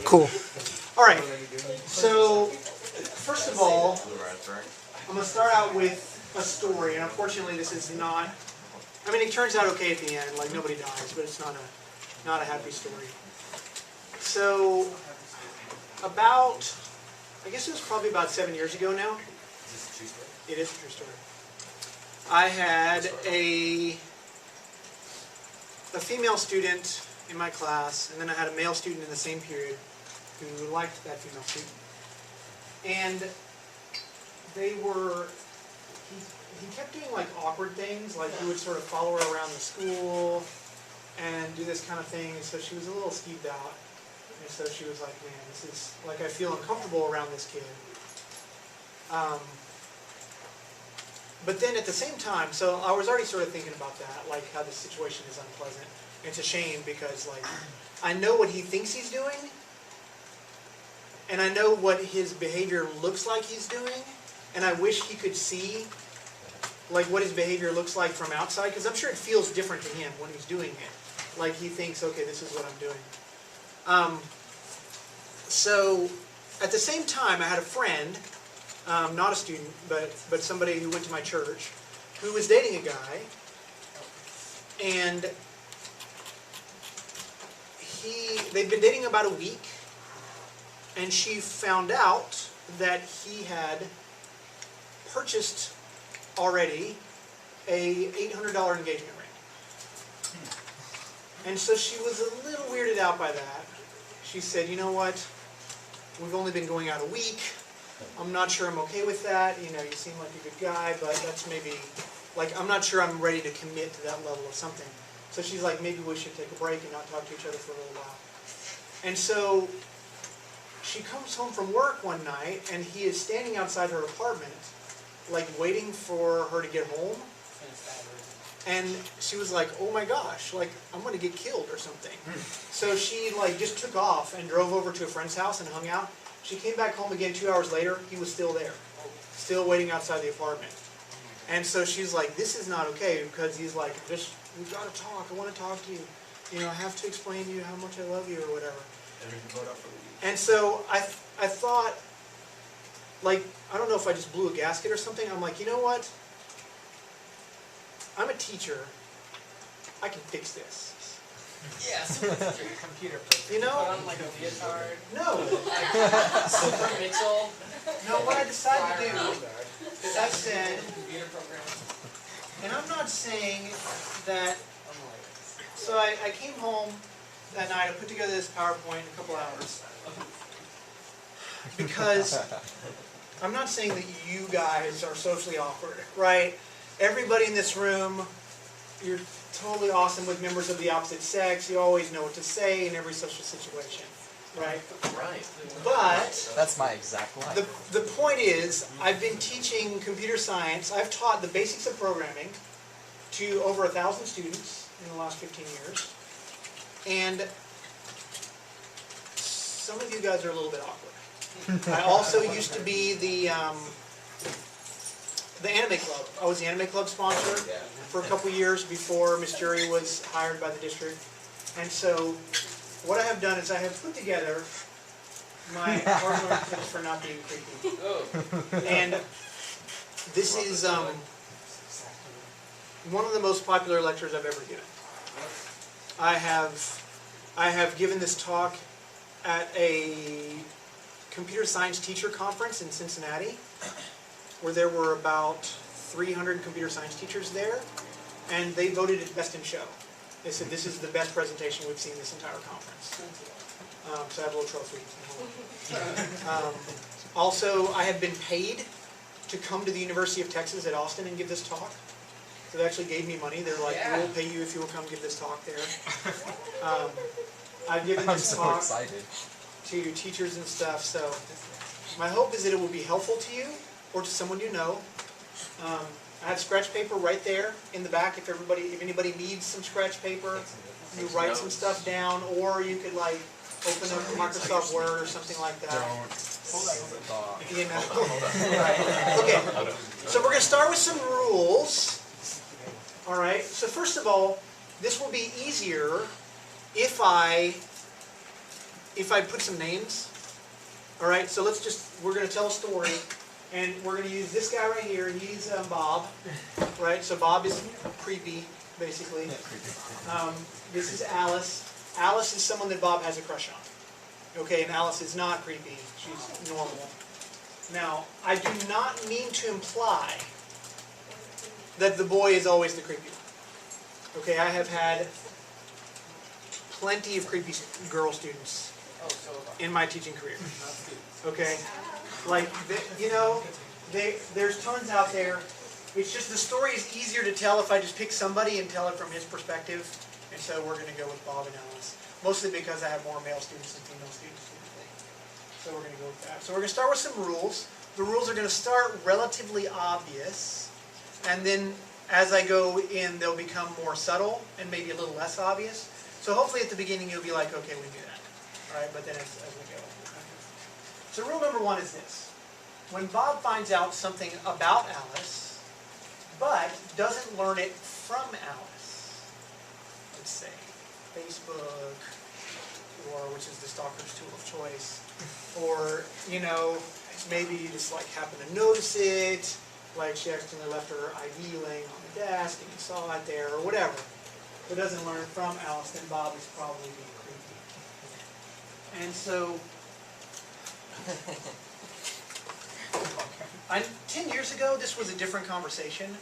Cool. All right. So, first of all, I'm going to start out with a story, and unfortunately, this is not. I mean, it turns out okay at the end, like nobody dies, but it's not a happy story. So, I guess it was probably about 7 years ago now. It is a true story. I had a female student in my class, and then I had a male student in the same period who liked that female student. And he kept doing like awkward things, like he would sort of follow her around the school and do this kind of thing, and so she was a little skeeved out. And so she was like, man, this is, like, I feel uncomfortable around this kid. But then at the same time, so I was already sort of thinking about that, like how this situation is unpleasant. It's a shame because, like, I know what he thinks he's doing, and I know what his behavior looks like he's doing, and I wish he could see, like, what his behavior looks like from outside, because I'm sure it feels different to him when he's doing it. Like, he thinks, okay, this is what I'm doing. So, at the same time, I had a friend, not a student, but somebody who went to my church, who was dating a guy, and they'd been dating about a week, and she found out that he had purchased already a $800 engagement ring. And so she was a little weirded out by that. She said, you know what, we've only been going out a week. I'm not sure I'm okay with that. You know, you seem like a good guy, but that's maybe, like, I'm not sure I'm ready to commit to that level of something. So she's like, maybe we should take a break and not talk to each other for a little while. And so she comes home from work one night, and he is standing outside her apartment, like, waiting for her to get home. And she was like, oh my gosh, like, I'm going to get killed or something. So she, like, just took off and drove over to a friend's house and hung out. She came back home again 2 hours later. He was still there, still waiting outside the apartment. And so she's like, this is not okay, because he's like, we've got to talk. I want to talk to you. You know, I have to explain to you how much I love you or whatever. And so I thought, like, I don't know if I just blew a gasket or something. I'm like, you know what? I'm a teacher. I can fix this. Yeah, super computer program. You know? Put on like a leotard. No. Super Mitchell. No, what I decided to do is I said, Computer program. and I'm not saying that, so I came home that night, I put together this PowerPoint in a couple hours. Because I'm not saying that you guys are socially awkward, right? Everybody in this room, you're totally awesome with members of the opposite sex. You always know what to say in every social situation, right? Right. But that's my exact line. the point is, I've been teaching computer science. I've taught the basics of programming to over 1,000 students in the last 15 years. And some of you guys are a little bit awkward. I also used to be the anime club. I was the anime club sponsor for a couple years before Miss Jury was hired by the district. And so what I have done is I have put together my hard-learned tips for not being creepy. And this is one of the most popular lectures I've ever given. I have given this talk at a computer science teacher conference in Cincinnati, where there were about 300 computer science teachers there, and they voted it best in show. They said, this is the best presentation we've seen this entire conference. So I have a little trophy. Also, I have been paid to come to the University of Texas at Austin and give this talk. So they actually gave me money. They're like, we'll pay you if you will come give this talk there. I've given this talk to teachers and stuff, so my hope is that it will be helpful to you or to someone you know. I have scratch paper right there in the back if anybody needs some scratch paper. You write some stuff down, or you could like open up Microsoft Word or something like that. You know. Okay, so we're going to start with some rules. All right, so first of all, this will be easier if I if I put some names, all right, so we're going to tell a story, and we're going to use this guy right here, he's Bob, right, so Bob is creepy, basically. This is Alice. Alice is someone that Bob has a crush on, okay, and Alice is not creepy, she's normal. Now, I do not mean to imply that the boy is always the creepy one. Okay, I have had plenty of creepy girl students in my teaching career. Okay, like, there's tons out there. It's just the story is easier to tell if I just pick somebody and tell it from his perspective. And so we're going to go with Bob and Alice. Mostly because I have more male students than female students typically. So we're going to go with that. So we're going to start with some rules. The rules are going to start relatively obvious. And then as I go in, they'll become more subtle and maybe a little less obvious. So hopefully at the beginning you'll be like, okay, we knew that. All right, but then as we go. So rule number one is this. When Bob finds out something about Alice, but doesn't learn it from Alice, let's say Facebook, or which is the stalker's tool of choice, or, maybe you just like happen to notice it, like she accidentally left her ID laying on the desk and you saw it there, or whatever. But doesn't learn from Alice, then Bob is probably being creepy. And so, 10 years ago, this was a different conversation,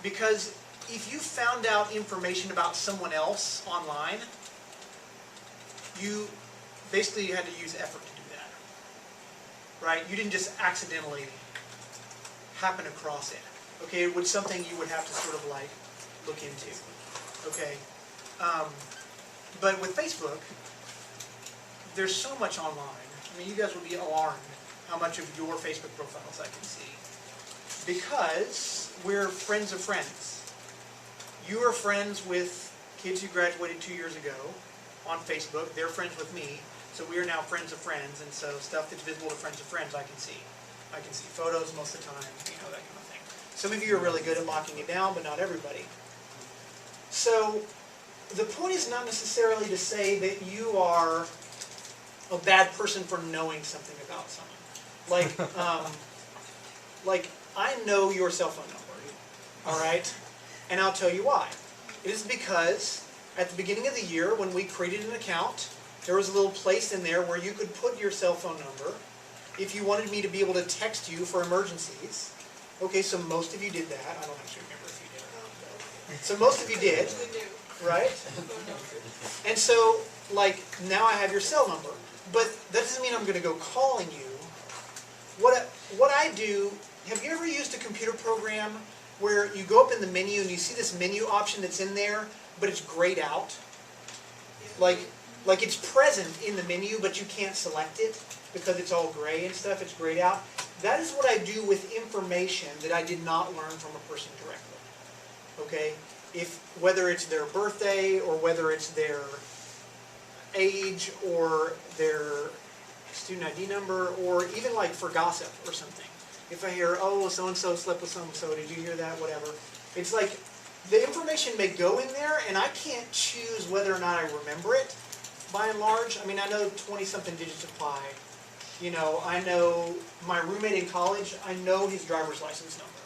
because if you found out information about someone else online, you basically had to use effort to do that, right? You didn't just accidentally happen across it, okay? It was something you would have to sort of like look into, okay? But with Facebook, there's so much online. I mean, you guys would be alarmed how much of your Facebook profiles I can see. Because we're friends of friends. You are friends with kids who graduated 2 years ago on Facebook. They're friends with me. So we are now friends of friends. And so stuff that's visible to friends of friends I can see. I can see photos most of the time, that kind of thing. Some of you are really good at locking it down, but not everybody. So the point is not necessarily to say that you are a bad person for knowing something about someone. Like I know your cell phone number, all right? And I'll tell you why. It is because at the beginning of the year, when we created an account, there was a little place in there where you could put your cell phone number if you wanted me to be able to text you for emergencies. Okay, so most of you did that. I don't actually remember if you did or not. So most of you did, right? And so, now I have your cell number. But that doesn't mean I'm going to go calling you. What I do, have you ever used a computer program where you go up in the menu and you see this menu option that's in there, but it's grayed out? Like it's present in the menu, but you can't select it because it's all gray and stuff, it's grayed out. That is what I do with information that I did not learn from a person directly. Okay? Whether it's their birthday, or whether it's their age, or their student ID number, or even like for gossip or something. If I hear, oh, so-and-so slept with so-and-so, did you hear that, whatever. It's like, the information may go in there, and I can't choose whether or not I remember it, by and large. I mean, I know 20-something digits of pi. I know my roommate in college, I know his driver's license number,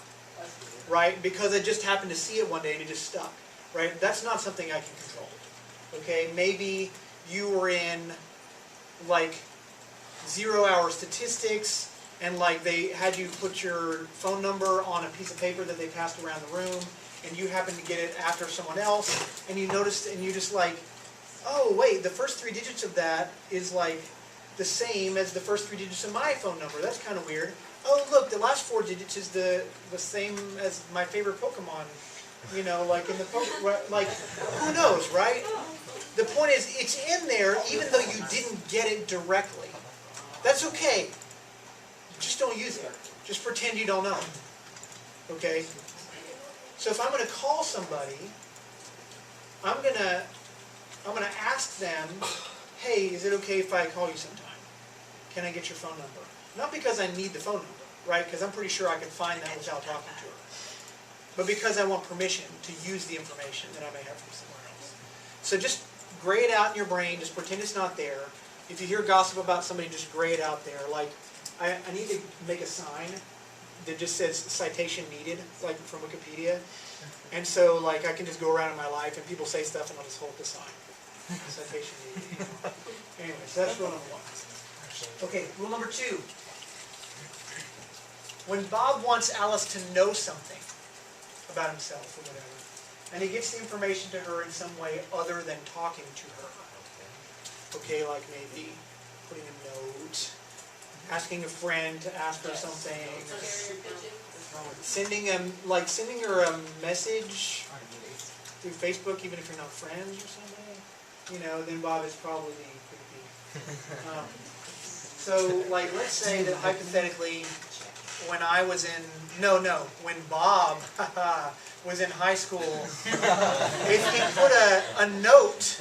right? Because I just happened to see it one day and it just stuck, right? That's not something I can control, okay? Maybe you were in, 0-hour statistics, and they had you put your phone number on a piece of paper that they passed around the room, and you happened to get it after someone else, and you noticed, and you just oh wait, the first 3 digits of that is the same as the first 3 digits of my phone number. That's kind of weird. Oh look, the last 4 digits is the same as my favorite Pokemon. In the who knows, right? The point is, it's in there even though you didn't get it directly. That's okay. Just don't use it. Just pretend you don't know. Okay? So if I'm going to call somebody, I'm going to ask them, hey, is it okay if I call you sometime? Can I get your phone number? Not because I need the phone number, right? Because I'm pretty sure I can find that without talking to her. But because I want permission to use the information that I may have from somewhere else. So just gray it out in your brain, just pretend it's not there. If you hear gossip about somebody, just gray it out there. Like, I need to make a sign that just says citation needed, like from Wikipedia. And so, like, I can just go around in my life and people say stuff and I'll just hold the sign. Citation needed. Anyways, that's rule number 1. Okay, rule number 2. When Bob wants Alice to know something about himself or whatever, and he gives the information to her in some way other than talking to her. Okay, like maybe putting a note, asking a friend to ask her something, sending her a message through Facebook, even if you're not friends or something, then Bob is probably creepy. So, like, let's say that hypothetically, when I was in, when Bob was in high school, if he put a note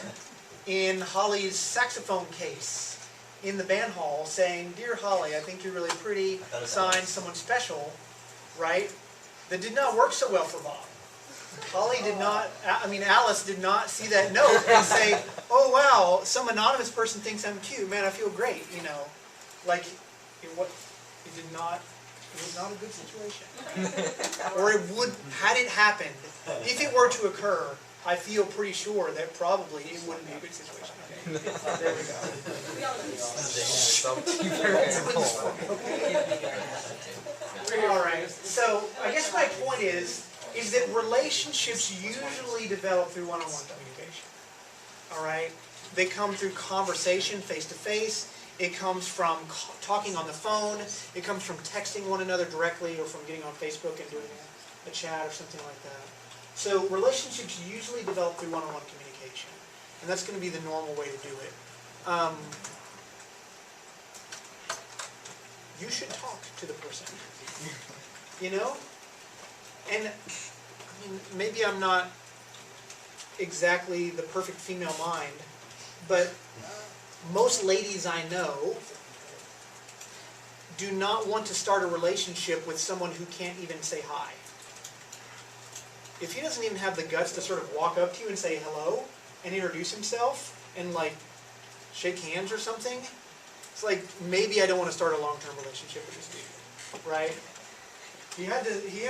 in Holly's saxophone case in the band hall saying, "Dear Holly, I think you're really pretty, signed someone special," right? That did not work so well for Bob. Holly did not, Alice did not see that note and say, "Oh wow, some anonymous person thinks I'm cute, man, I feel great," Like, it was not a good situation. Or it would, had it happened, if it were to occur, I feel pretty sure that probably it wouldn't be a good situation. Okay. There we go. All right. So I guess my point is that relationships usually develop through one-on-one communication. All right. They come through conversation, face to face. It comes from talking on the phone. It comes from texting one another directly, or from getting on Facebook and doing a chat or something like that. So relationships usually develop through one-on-one communication, and that's going to be the normal way to do it. You should talk to the person, And maybe I'm not exactly the perfect female mind, but most ladies I know do not want to start a relationship with someone who can't even say hi. If he doesn't even have the guts to sort of walk up to you and say hello and introduce himself and like shake hands or something, it's like, maybe I don't want to start a long-term relationship with this dude, right? He had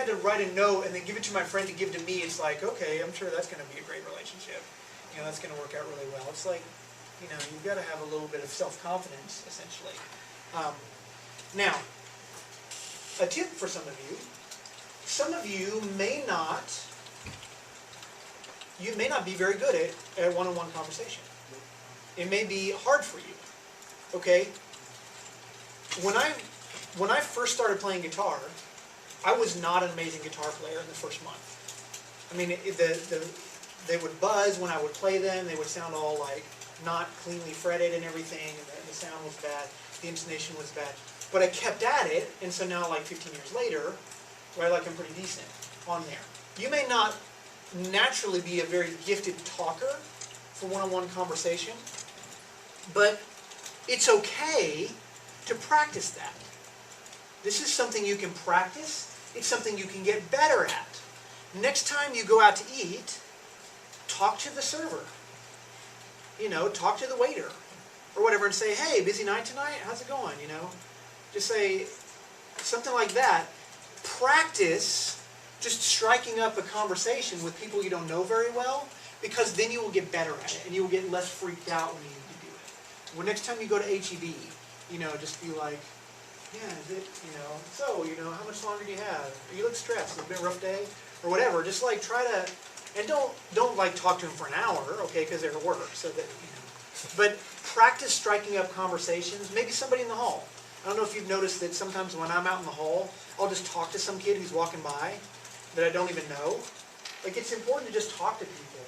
to write a note and then give it to my friend to give to me. It's like, okay, I'm sure that's going to be a great relationship. That's going to work out really well. It's like, you've got to have a little bit of self-confidence, essentially. Now, a tip for some of you may not be very good at one-on-one conversation. It may be hard for you, okay? When I first started playing guitar, I was not an amazing guitar player in the first month. They would buzz when I would play them. They would sound all like not cleanly fretted and everything, and the sound was bad, the intonation was bad. But I kept at it, and so now, like 15 years later, right, like I'm pretty decent on there. You may not naturally be a very gifted talker for one-on-one conversation, but it's okay to practice that. This is something you can practice. It's something you can get better at. Next time you go out to eat, talk to the server. Talk to the waiter or whatever and say, "Hey, busy night tonight? How's it going?" Just say something like that. Practice just striking up a conversation with people you don't know very well, because then you will get better at it and you will get less freaked out when you need to do it. Well, next time you go to HEB, just be like, "Yeah, is it, so, how much longer do you have? You look stressed. It's been a rough day," or whatever. Just like try to, and don't like talk to him for an hour, okay, because they're at work, so that, but practice striking up conversations. Maybe somebody in the hall. I don't know if you've noticed that sometimes when I'm out in the hall, I'll just talk to some kid who's walking by that I don't even know. Like, it's important to just talk to people,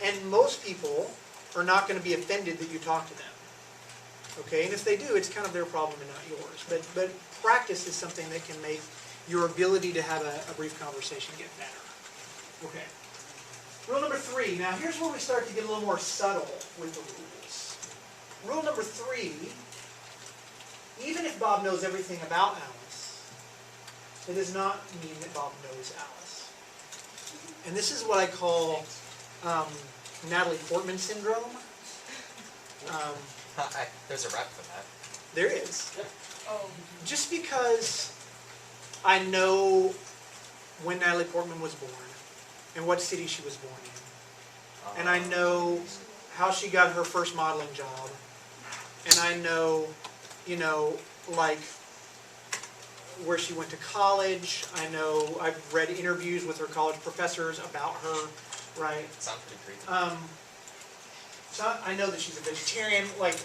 and most people are not going to be offended that you talk to them. Okay, and if they do, it's kind of their problem and not yours. But practice is something that can make your ability to have a brief conversation get better. Okay. Rule number 3. Now here's where we start to get a little more subtle with the rules. Rule number 3, even if Bob knows everything about Alice, it does not mean that Bob knows Alice. And this is what I call Natalie Portman syndrome. There's a rep for that. There is. Oh, Just because I know when Natalie Portman was born and what city she was born in. And I know how she got her first modeling job. And I know, like where she went to college. I know I've read interviews with her college professors about her, right? Sounds pretty creepy. So I know that she's a vegetarian. Like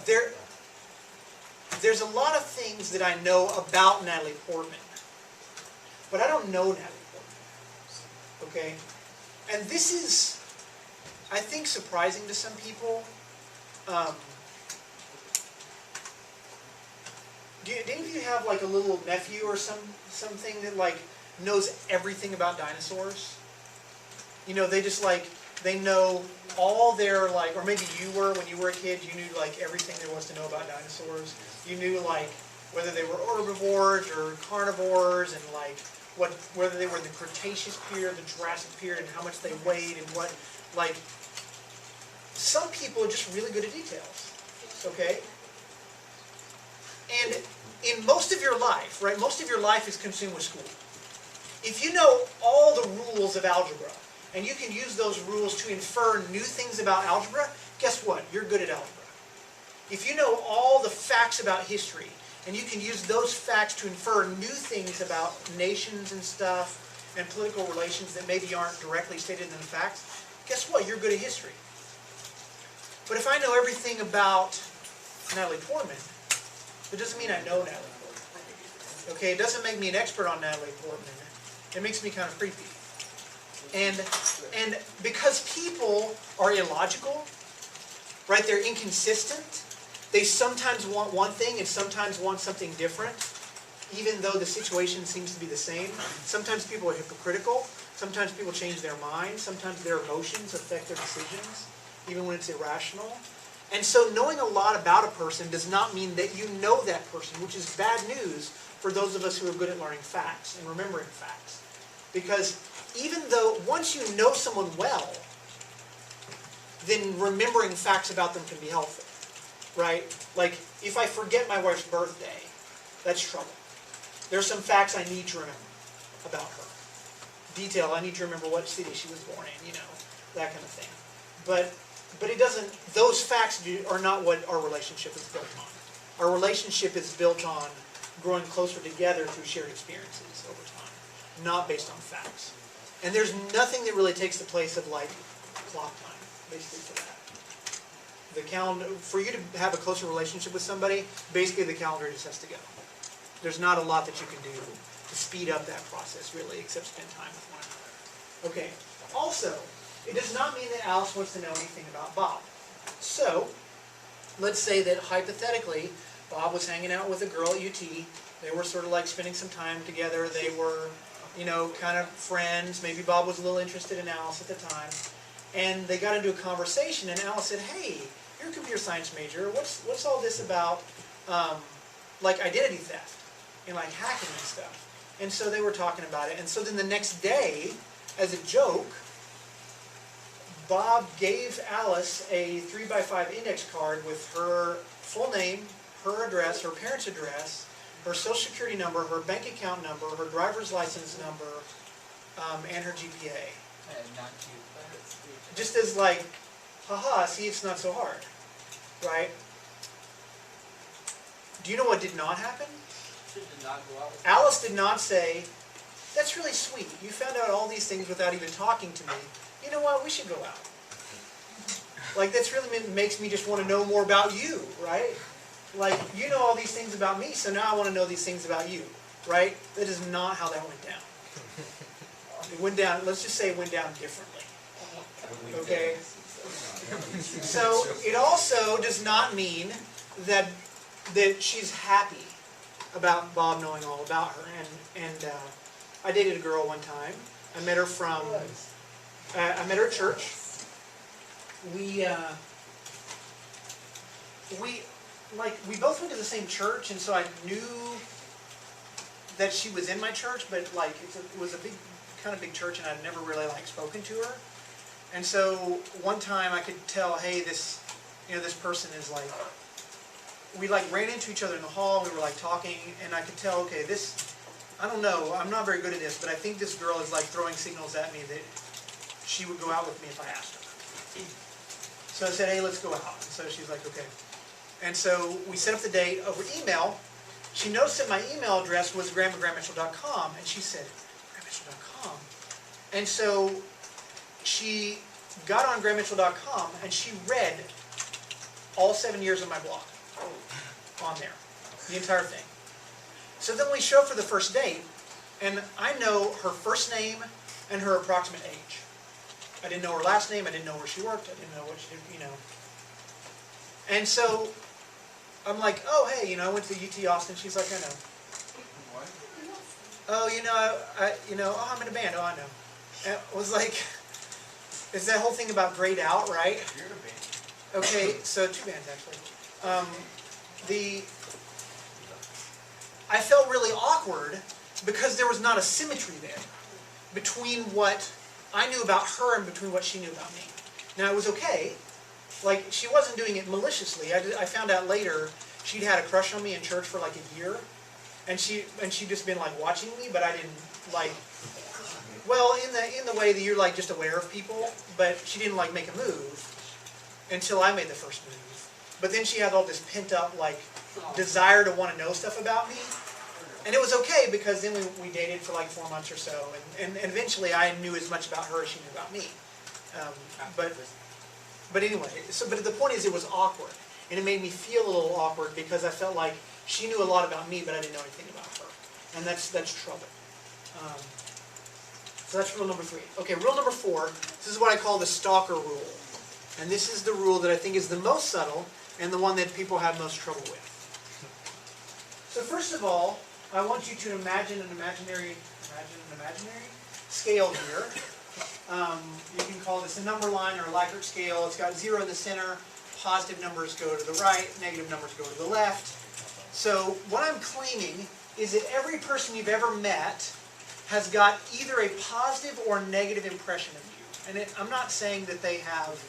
there. there's a lot of things that I know about Natalie Portman, but I don't know Natalie Portman. Okay? And this is, I think, surprising to some people. Do any of you have like a little nephew or something that like knows everything about dinosaurs? They just like, they know all their like, or maybe you were, when you were a kid, you knew like everything there was to know about dinosaurs. You knew like whether they were herbivores or carnivores, and like whether they were in the Cretaceous period, the Jurassic period, and how much they weighed, and what, like, some people are just really good at details, okay? And in most of your life, right, most of your life is consumed with school. If you know all the rules of algebra, and you can use those rules to infer new things about algebra, guess what? You're good at algebra. If you know all the facts about history, and you can use those facts to infer new things about nations and stuff, and political relations that maybe aren't directly stated in the facts, guess what? You're good at history. But if I know everything about Natalie Portman, it doesn't mean I know Natalie Portman. Okay, it doesn't make me an expert on Natalie Portman. It makes me kind of creepy. And because people are illogical, right? They're inconsistent. They sometimes want one thing and sometimes want something different, even though the situation seems to be the same. Sometimes people are hypocritical. Sometimes people change their minds. Sometimes their emotions affect their decisions, even when it's irrational. And so knowing a lot about a person does not mean that you know that person, which is bad news for those of us who are good at learning facts and remembering facts. Because even though once you know someone well, then remembering facts about them can be helpful, right? Like, if I forget my wife's birthday, that's trouble. There's some facts I need to remember about her. Detail, I need to remember what city she was born in, that kind of thing. But it doesn't, those facts are not what our relationship is built on. Our relationship is built on growing closer together through shared experiences over time, not based on facts. And there's nothing that really takes the place of like clock time, basically, for that. The calendar, for you to have a closer relationship with somebody, basically the calendar just has to go. There's not a lot that you can do to speed up that process, really, except spend time with one another. Okay, also, it does not mean that Alice wants to know anything about Bob. So, let's say that hypothetically, Bob was hanging out with a girl at UT. They were sort of like spending some time together. They were, kind of friends. Maybe Bob was a little interested in Alice at the time. And they got into a conversation, and Alice said, "Hey, you're a computer science major. What's all this about, like identity theft and like hacking and stuff?" And so they were talking about it. And so then the next day, as a joke, Bob gave Alice a 3x5 index card with her full name, her address, her parents' address, her social security number, her bank account number, her driver's license number, and her GPA. Not cute, but it's cute. Just as like, haha, see, it's not so hard, right? Do you know what did not happen? She did not go out with Alice did not say, "That's really sweet. You found out all these things without even talking to me. You know what? We should go out." Like, that's really makes me just want to know more about you, right? Like, you know all these things about me, so now I want to know these things about you, right? That is not how that went down. It went down, let's just say it went down differently. Okay? So, it also does not mean that she's happy about Bob knowing all about her. And I dated a girl one time. I met her I met her at church. We both went to the same church, and so I knew that she was in my church, but like it was a kind of big church, and I'd never really like spoken to her. And so one time I could tell, hey, this this person is like, we like ran into each other in the hall, we were like talking, and I could tell, okay, this, I don't know, I'm not very good at this, but I think this girl is like throwing signals at me that she would go out with me if I asked her. So I said, hey, let's go out. And so she's like, okay. And so we set up the date over email. She noticed that my email address was graham@grahammitchell.com, and she said, grahammitchell.com? And so she got on grahammitchell.com, and she read all 7 years of my blog on there, the entire thing. So then we show up for the first date, and I know her first name and her approximate age. I didn't know her last name, I didn't know where she worked, I didn't know what she did, And so I'm like, oh, hey, I went to UT Austin. She's like, I know. What? Oh, oh, I'm in a band. Oh, I know. And it was like, it's that whole thing about grayed out, right? You're in a band. Okay, so 2 bands actually. I felt really awkward because there was not a symmetry there between what I knew about her and between what she knew about me. Now, it was okay. Like, she wasn't doing it maliciously. I found out later she'd had a crush on me in church for like a year, and she'd just been like watching me, but I didn't like. Well, in the way that you're like just aware of people, but she didn't like make a move until I made the first move. But then she had all this pent up like desire to want to know stuff about me, and it was okay because then we dated for like 4 months or so, and eventually I knew as much about her as she knew about me. But anyway, but the point is it was awkward. And it made me feel a little awkward because I felt like she knew a lot about me, but I didn't know anything about her. And that's trouble. So that's rule number 3. Okay, rule number 4, this is what I call the stalker rule. And this is the rule that I think is the most subtle and the one that people have most trouble with. So first of all, I want you to imagine an imaginary scale here. You can call this a number line or a Likert scale. It's got 0 in the center. Positive numbers go to the right. Negative numbers go to the left. So what I'm claiming is that every person you've ever met has got either a positive or negative impression of you. And I'm not saying that they have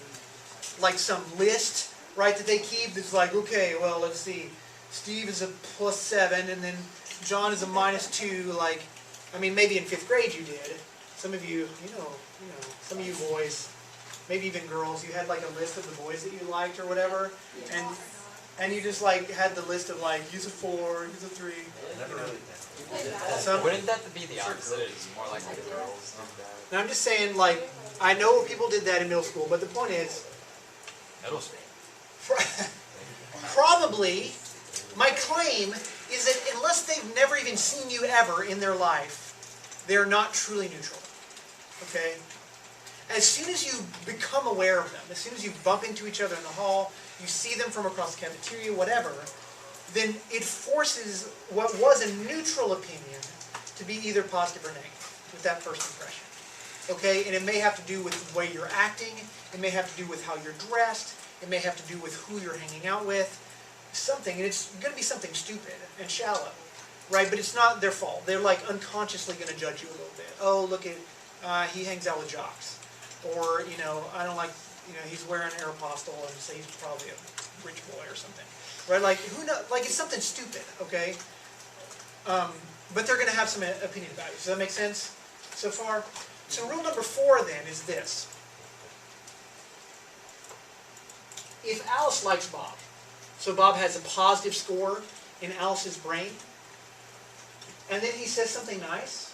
like some list, right, that they keep that's like, okay, well, let's see. Steve is a +7, and then John is a -2. Like, I mean, maybe in 5th grade you did. Some of you, some of you boys, maybe even girls, you had like a list of the boys that you liked or whatever, and you just like had the list of like, he's a 4, he's a 3. So, Wouldn't that be the opposite? It's more like the girls. now I'm just saying, like, I know people did that in middle school, but the point is, Middle school. probably, my claim is that unless they've never even seen you ever in their life, they're not truly neutral. Okay? As soon as you become aware of them, as soon as you bump into each other in the hall, you see them from across the cafeteria, whatever, then it forces what was a neutral opinion to be either positive or negative with that first impression. Okay? And it may have to do with the way you're acting, it may have to do with how you're dressed, it may have to do with who you're hanging out with, something, and it's going to be something stupid and shallow, right? But it's not their fault. They're like unconsciously going to judge you a little bit. Oh, look at, he hangs out with jocks. Or, I don't like, he's wearing Aeropostale, and so he's probably a rich boy or something. Right? Like, who knows? Like, it's something stupid, okay? But they're going to have some opinion about you. Does that make sense so far? So rule number 4, then, is this. If Alice likes Bob, so Bob has a positive score in Alice's brain, and then he says something nice,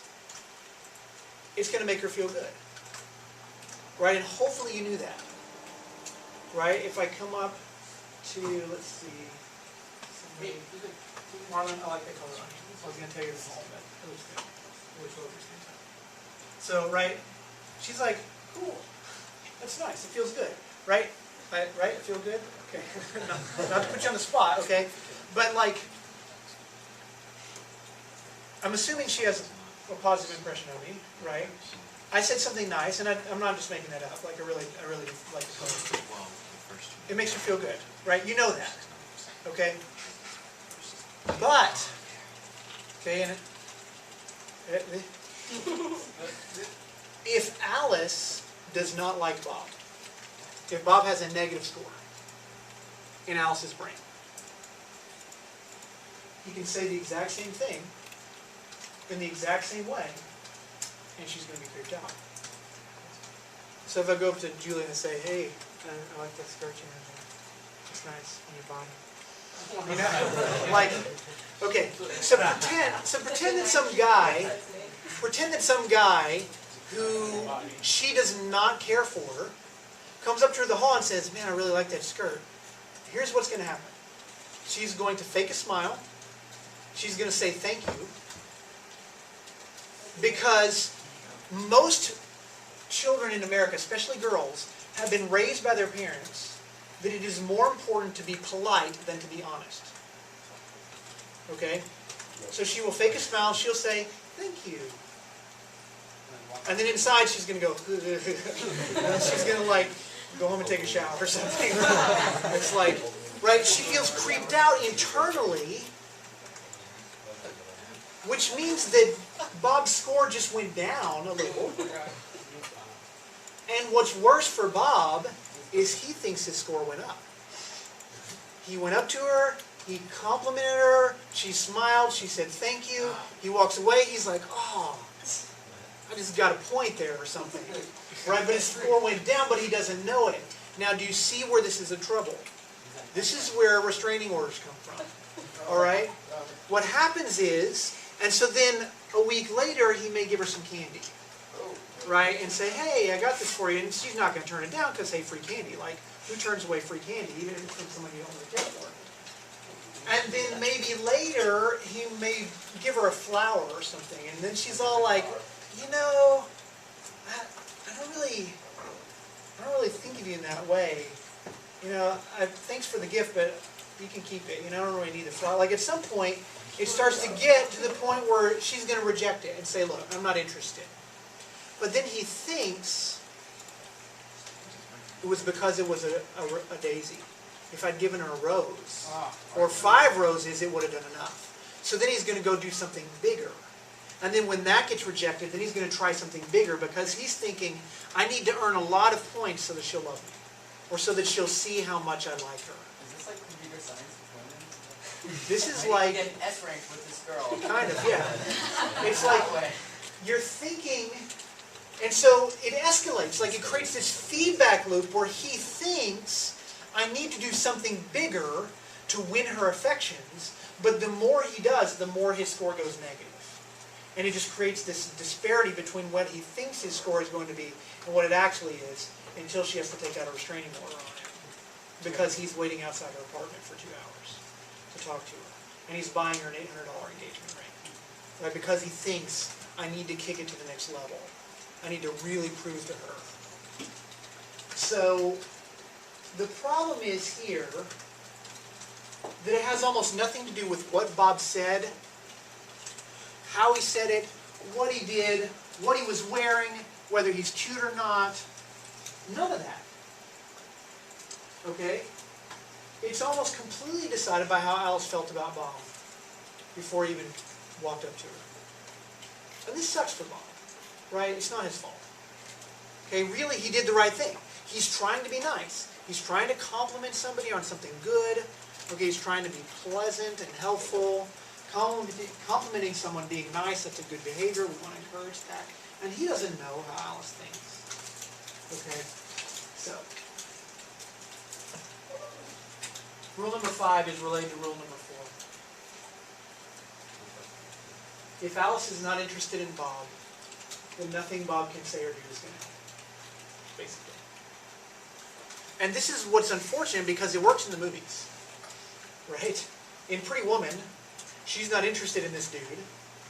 it's going to make her feel good. Right? And hopefully you knew that. Right? If I come up to, let's see, somebody, Marlon, I like that color on you. I was going to tell you this all, but it looks good. It looks really good. So, right? She's like, cool. That's nice. It feels good. Right? Right? Feel good? Okay. Not to put you on the spot, okay? But like, I'm assuming she has a positive impression of me, right? I said something nice, and I'm not just making that up. Like, I really like the color. It makes you feel good, right? You know that, okay? But, okay, and if Alice does not like Bob, if Bob has a negative score, in Alice's brain. He can say the exact same thing in the exact same way, and she's going to be creeped out. So if I go up to Julie and say, hey, I like that skirt you have there. It's nice on your body. You know, like, okay, so pretend that some guy who she does not care for comes up to her in the hall and says, man, I really like that skirt. Here's what's going to happen. She's going to fake a smile. She's going to say thank you. Because most children in America, especially girls, have been raised by their parents that it is more important to be polite than to be honest. Okay? So she will fake a smile. She'll say thank you. And then inside she's going to go, she's going to like go home and take a shower or something. It's like, right, she feels creeped out internally, which means that Bob's score just went down a little. And what's worse for Bob is he thinks his score went up. He went up to her, he complimented her, she smiled, she said thank you. He walks away, he's like, oh, I just got a point there or something. Right, but his score went down, but he doesn't know it. Now, do you see where this is in trouble? This is where restraining orders come from. All right? What happens is, and so then a week later, he may give her some candy. Right? And say, hey, I got this for you. And she's not going to turn it down because, hey, free candy. Like, who turns away free candy, even if it's from someone you don't really care for? And then maybe later, he may give her a flower or something. And then she's all like, you know, I don't really think of you in that way. You know, thanks for the gift, but you can keep it. You know, I don't really need the flower. Like, at some point, it starts to get to the point where she's going to reject it and say, look, I'm not interested. But then he thinks it was because it was a daisy. If I'd given her a rose, or 5 roses, it would have done enough. So then he's going to go do something bigger. And then when that gets rejected, then he's going to try something bigger because he's thinking, I need to earn a lot of points so that she'll love me. Or so that she'll see how much I like her. Is this like computer science with women? This is I like... need to get an S rank with this girl. Kind of, yeah. It's like, you're thinking... And so it escalates, like it creates this feedback loop where he thinks, I need to do something bigger to win her affections, but the more he does, the more his score goes negative. And it just creates this disparity between what he thinks his score is going to be and what it actually is, until she has to take out a restraining order on him. Because he's waiting outside her apartment for 2 hours to talk to her. And he's buying her an $800 engagement ring. Right? Because he thinks, I need to kick it to the next level. I need to really prove to her. So, the problem is here that it has almost nothing to do with what Bob said, how he said it, what he did, what he was wearing, whether he's cute or not. None of that. Okay? It's almost completely decided by how Alice felt about Bob before he even walked up to her. And this sucks for Bob. Right? It's not his fault. Okay, really, he did the right thing. He's trying to be nice. He's trying to compliment somebody on something good. Okay, he's trying to be pleasant and helpful. Complimenting someone being nice, that's a good behavior. We want to encourage that. And he doesn't know how Alice thinks. Okay, so. Rule number 5 is related to rule number 4. If Alice is not interested in Bob, then nothing Bob can say or do is going to happen, basically. And this is what's unfortunate because it works in the movies, right? In Pretty Woman, she's not interested in this dude.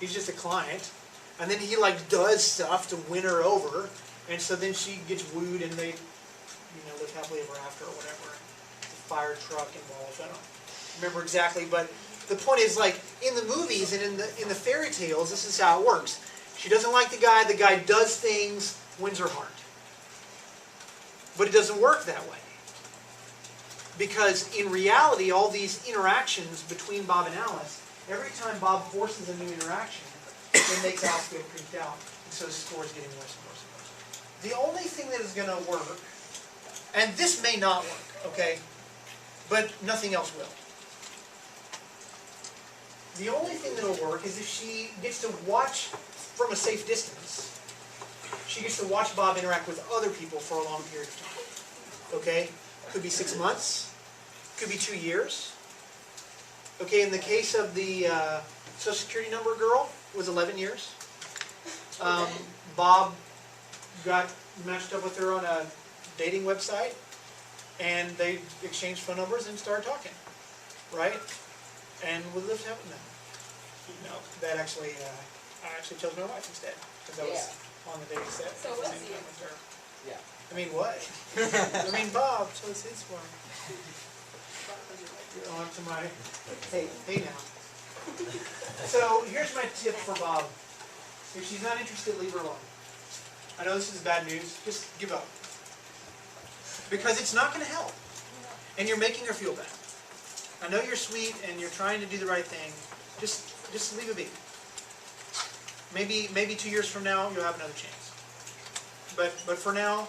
He's just a client. And then he like does stuff to win her over, and so then she gets wooed and they, live happily ever after or whatever. The fire truck involved. I don't remember exactly, but the point is, like, in the movies and in the fairy tales, this is how it works. She doesn't like the guy does things, wins her heart. But it doesn't work that way. Because in reality, all these interactions between Bob and Alice, every time Bob forces a new interaction, it makes Alice feel creeped out. And so the score is getting worse and worse and worse. The only thing that is going to work, and this may not work, okay? but nothing else will. The only thing that'll work is if she gets to watch from a safe distance. She gets to watch Bob interact with other people for a long period of time. Okay? Could be 6 months. Could be 2 years. Okay, in the case of the Social Security number girl, it was 11 years. Bob got matched up with her on a dating website, and they exchanged phone numbers and started talking. Right? And we lived happily now. No, that actually, I actually chose my wife instead, because I was on the dating set. So at the was same he? time with her. Yeah. I mean, what? I mean, Bob chose his one. You're on to my, hey now. So, here's my tip for Bob. If she's not interested, leave her alone. I know this is bad news, just give up. Because it's not going to help. And you're making her feel bad. I know you're sweet and you're trying to do the right thing. Just leave it be. Maybe 2 years from now you'll have another chance. But for now,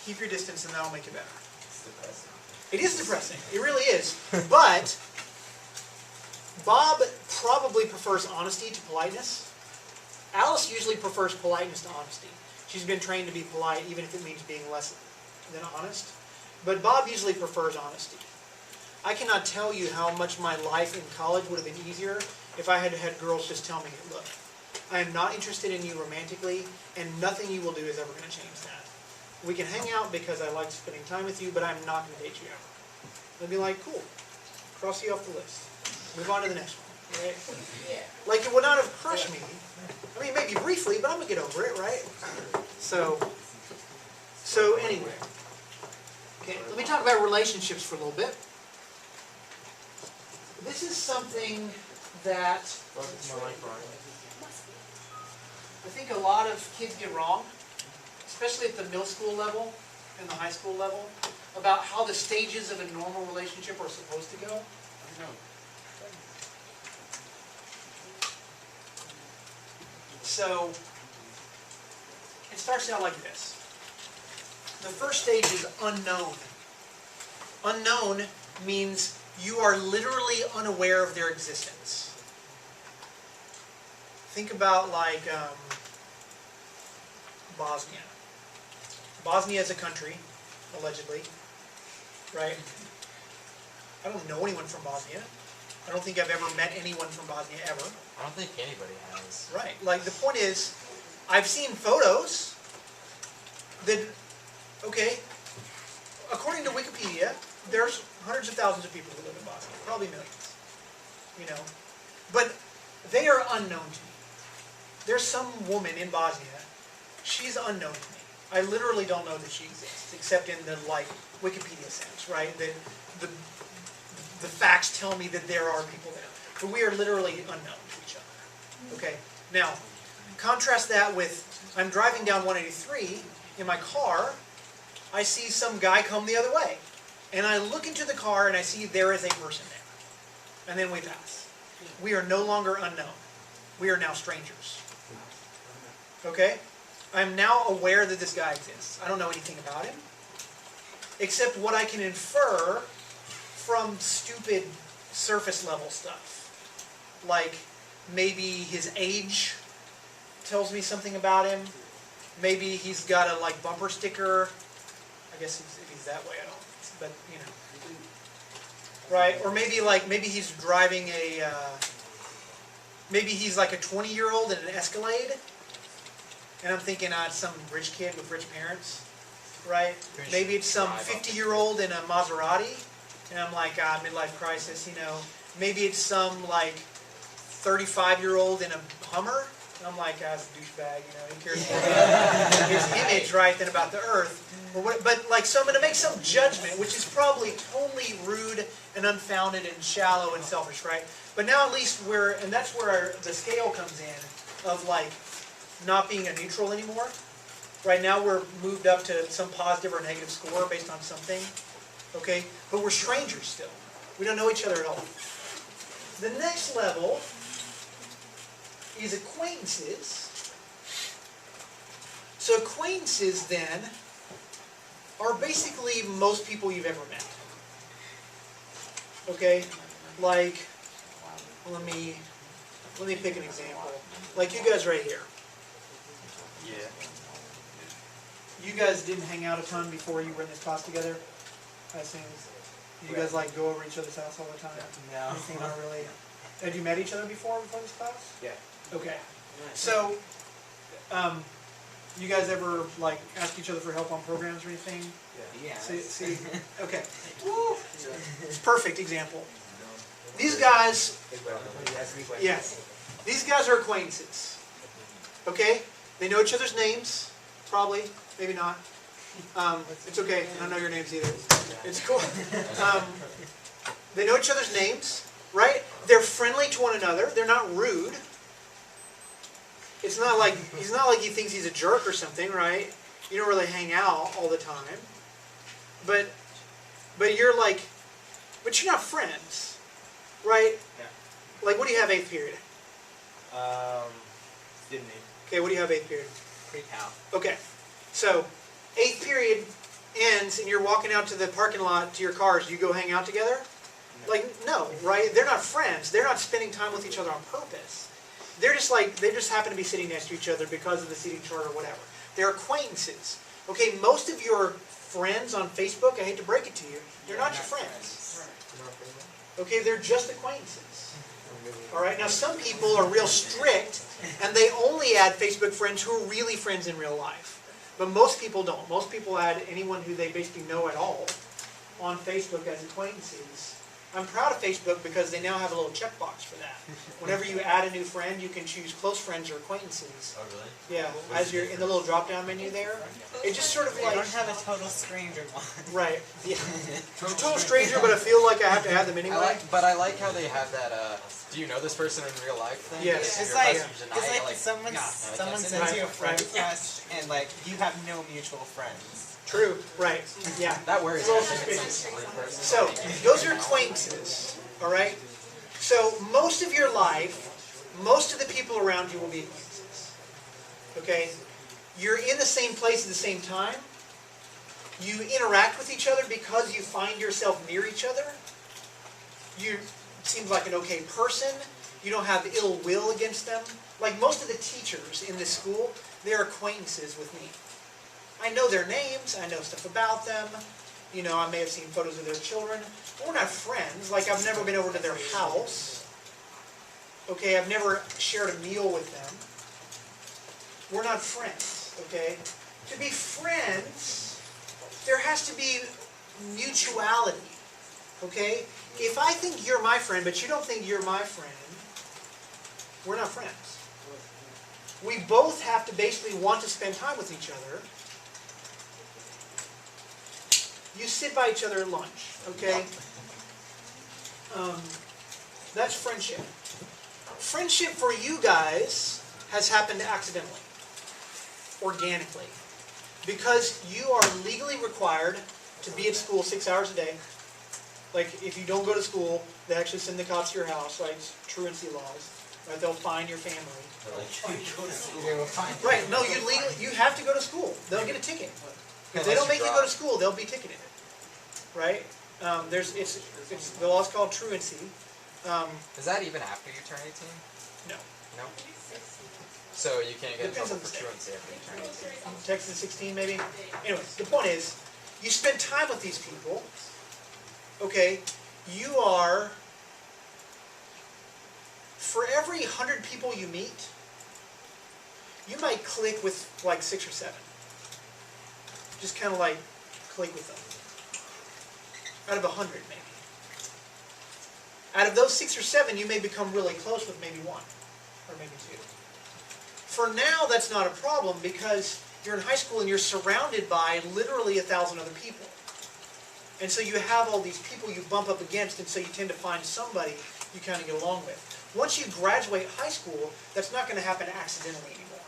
keep your distance and that'll make it better. It's depressing. It is depressing. It really is. But Bob probably prefers honesty to politeness. Alice usually prefers politeness to honesty. She's been trained to be polite even if it means being less than honest. But Bob usually prefers honesty. I cannot tell you how much my life in college would have been easier if I had had girls just tell me, look, I am not interested in you romantically, and nothing you will do is ever going to change that. We can hang out because I like spending time with you, but I'm not going to date you ever. They'd be like, cool, cross you off the list. Move on to the next one, right? Yeah. Like it would not have crushed me. I mean, maybe briefly, but I'm going to get over it, right? So anyway. Okay, let me talk about relationships for a little bit. This is something that I think a lot of kids get wrong, especially at the middle school level and the high school level, about how the stages of a normal relationship are supposed to go. So, it starts out like this. The first stage is unknown. Unknown means you are literally unaware of their existence. Think about like Bosnia. Bosnia is a country, allegedly, right? I don't know anyone from Bosnia. I don't think I've ever met anyone from Bosnia ever. I don't think anybody has. Right. Like the point is, I've seen photos that, okay, according to Wikipedia, there's hundreds of thousands of people who live in Bosnia, probably millions, you know. But they are unknown to me. There's some woman in Bosnia, she's unknown to me. I literally don't know that she exists, except in the like Wikipedia sense, right? That the facts tell me that there are people there. But we are literally unknown to each other. Okay? Now, contrast that with, I'm driving down 183 in my car, I see some guy come the other way. And I look into the car and I see there is a person there. And then we pass. We are no longer unknown. We are now strangers. Okay? I'm now aware that this guy exists. I don't know anything about him, except what I can infer from stupid surface level stuff. Like, maybe his age tells me something about him. Maybe he's got a like bumper sticker. I guess if he's that way, I don't. But you know, right? Or maybe he's driving a. Maybe he's like a 20-year-old in an Escalade, and I'm thinking, it's some rich kid with rich parents, right? Maybe it's some 50-year-old in a Maserati, and I'm like, midlife crisis, you know. Maybe it's some like 35-year-old in a Hummer. I'm like, it's a douchebag, you know, he cares more about his image, right, than about the earth. But like, so I'm going to make some judgment, which is probably totally rude and unfounded and shallow and selfish, right? But now at least and that's where the scale comes in of like not being a neutral anymore. Right now we're moved up to some positive or negative score based on something, okay? But we're strangers still. We don't know each other at all. The next level is acquaintances. So acquaintances then are basically most people you've ever met. Okay, like let me pick an example. Like you guys right here. Yeah. You guys didn't hang out a ton before you were in this class together. I assume. You guys like go over each other's house all the time. No. Anything not really. Had you met each other before this class? Yeah. Okay. So, you guys ever like ask each other for help on programs or anything? Yeah. See, okay. Woo. Perfect example. These guys, yeah, these guys are acquaintances. Okay? They know each other's names, probably, maybe not. It's okay, I don't know your names either. It's cool. They know each other's names, right? They're friendly to one another. They're not rude. It's not like he thinks he's a jerk or something, right? You don't really hang out all the time. But you're like, but you're not friends, right? Yeah. Like, what do you have 8th period? Didn't he? Okay, what do you have 8th period? Pre-cal. Okay, so 8th period ends and you're walking out to the parking lot to your cars. Do you go hang out together? Like, no, right? They're not friends. They're not spending time with each other on purpose. They're just like, they just happen to be sitting next to each other because of the seating chart or whatever. They're acquaintances. Okay, most of your friends on Facebook, I hate to break it to you, they're not your friends. Okay, they're just acquaintances. All right, now some people are real strict and they only add Facebook friends who are really friends in real life. But most people don't. Most people add anyone who they basically know at all on Facebook as acquaintances. I'm proud of Facebook because they now have a little checkbox for that. Whenever you add a new friend, you can choose close friends or acquaintances. Oh, really? Yeah, as you're in the little drop-down menu there. It just sort of They like... don't have a total stranger one. Right, yeah. Total stranger, but I feel like I have to add them anyway. But I like how they have that, do you know this person in real life thing? Yes. It's Your like, question deny it, someone can't say sends that. you a friend Right. request and like you have no mutual friends. True, right, yeah. That worries A me. little suspicious. So, those are acquaintances, all right? So, most of your life, most of the people around you will be acquaintances, okay? You're in the same place at the same time. You interact with each other because you find yourself near each other. You seem like an okay person. You don't have ill will against them. Like most of the teachers in this school, they're acquaintances with me. I know their names, I know stuff about them, you know, I may have seen photos of their children. We're not friends, like I've never been over to their house. Okay, I've never shared a meal with them. We're not friends, okay? To be friends, there has to be mutuality, okay? If I think you're my friend, but you don't think you're my friend, we're not friends. We both have to basically want to spend time with each other. You sit by each other at lunch, okay? That's friendship. Friendship for you guys has happened accidentally, organically, because you are legally required to be at school 6 hours a day. Like, if you don't go to school, they actually send the cops to your house, right? It's truancy laws, right? They'll fine your family. Right, no, you have to go to school. They'll get a ticket. If they don't make you go to school, they'll be ticketed, right? It's the law's called truancy. Is that even after you turn 18? No. No? So you can't get in Depends trouble on the for state. truancy after you turn 18? Texas 16 maybe. Anyway, the point is, you spend time with these people. Okay, you are, for every 100 people you meet, you might click with like 6 or 7. Just kind of like click with them. Out of 100 maybe. Out of those 6 or 7, you may become really close with maybe 1 or maybe 2. For now, that's not a problem because you're in high school and you're surrounded by literally 1,000 other people. And so you have all these people you bump up against, and so you tend to find somebody you kind of get along with. Once you graduate high school, that's not going to happen accidentally anymore,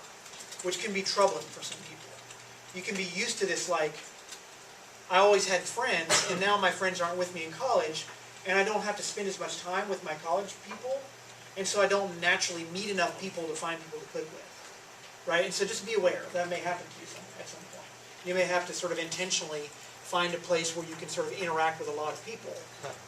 which can be troubling for some people. You can be used to this, like, I always had friends, and now my friends aren't with me in college, and I don't have to spend as much time with my college people, and so I don't naturally meet enough people to find people to click with. Right? And so just be aware, that may happen to you at some point. You may have to sort of intentionally find a place where you can sort of interact with a lot of people,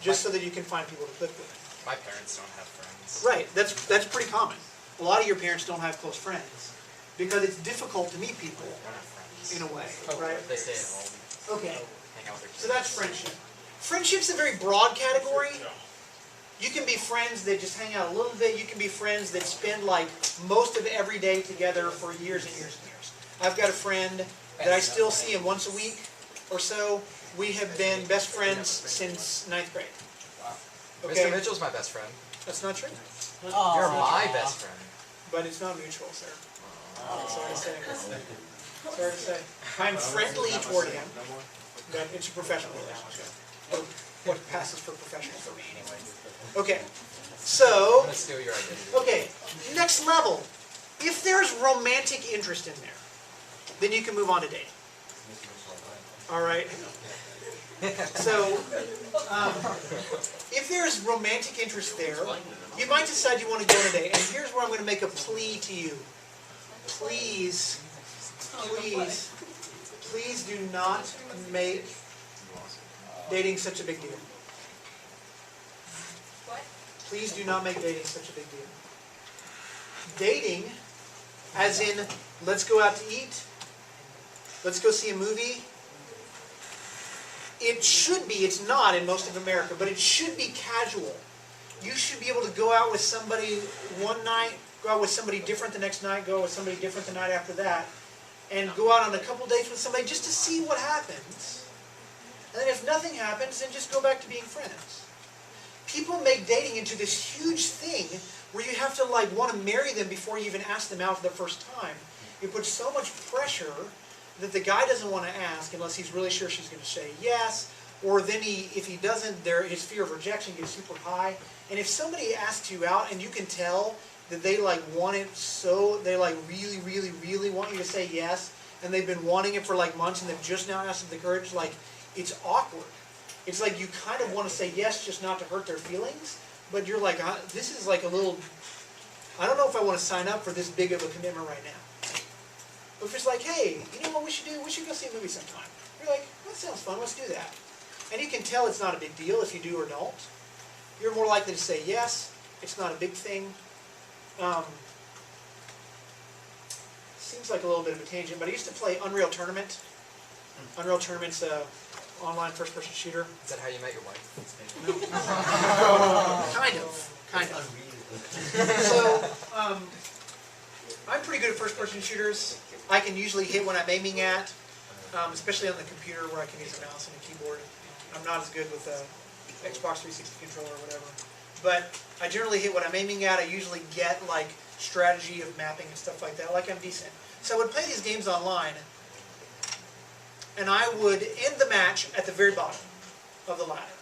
just so that you can find people to click with. My parents don't have friends. Right, that's pretty common. A lot of your parents don't have close friends, because it's difficult to meet people They don't have friends. in a way, right? They stay at home, Okay, hang out with their kids. so that's friendship. Friendship's a very broad category. You can be friends that just hang out a little bit. You can be friends that spend like most of every day together for years and years and years. I've got a friend that I still see him once a week or so. We have been best friends since 9th grade. Mr. Mitchell's my best friend. That's not true, You're my best friend. but it's not mutual, sir. Sorry to say. Sorry to say. I'm friendly toward him, but it's a professional relationship. Or what passes for professional for me anyway. Okay, I'm so, gonna steal your identity. okay, next level. If there's romantic interest in there, then you can move on to dating. All right? So, if there's romantic interest there, you might decide you want to go on a date. And here's where I'm going to make a plea to you. Please, please, please do not make dating such a big deal. Please do not make dating such a big deal. Dating, as in, let's go out to eat, let's go see a movie. It should be, it's not in most of America, but it should be casual. You should be able to go out with somebody one night, go out with somebody different the next night, go out with somebody different the night after that, and go out on a couple dates with somebody just to see what happens. And then if nothing happens, then just go back to being friends. People make dating into this huge thing where you have to like want to marry them before you even ask them out for the first time. You put so much pressure that the guy doesn't want to ask unless he's really sure she's going to say yes, or then if he doesn't, his fear of rejection gets super high. And if somebody asks you out and you can tell that they like want it so, they like really, really, really want you to say yes, and they've been wanting it for like months and they've just now asked the courage, like it's awkward. It's like you kind of want to say yes just not to hurt their feelings, but you're like, this is like a little, I don't know if I want to sign up for this big of a commitment right now. But if it's like, hey, you know what we should do? We should go see a movie sometime. You're like, that sounds fun, let's do that. And you can tell it's not a big deal if you do or don't. You're more likely to say yes, it's not a big thing. Seems like a little bit of a tangent, but I used to play Unreal Tournament. Unreal Tournament's an online first-person shooter. Is that how you met your wife? Kind of. So, I'm pretty good at first-person shooters. I can usually hit what I'm aiming at, especially on the computer where I can use a mouse and a keyboard. I'm not as good with a Xbox 360 controller or whatever. But I generally hit what I'm aiming at. I usually get like strategy of mapping and stuff like that. Like I'm decent. So I would play these games online, and I would end the match at the very bottom of the ladder.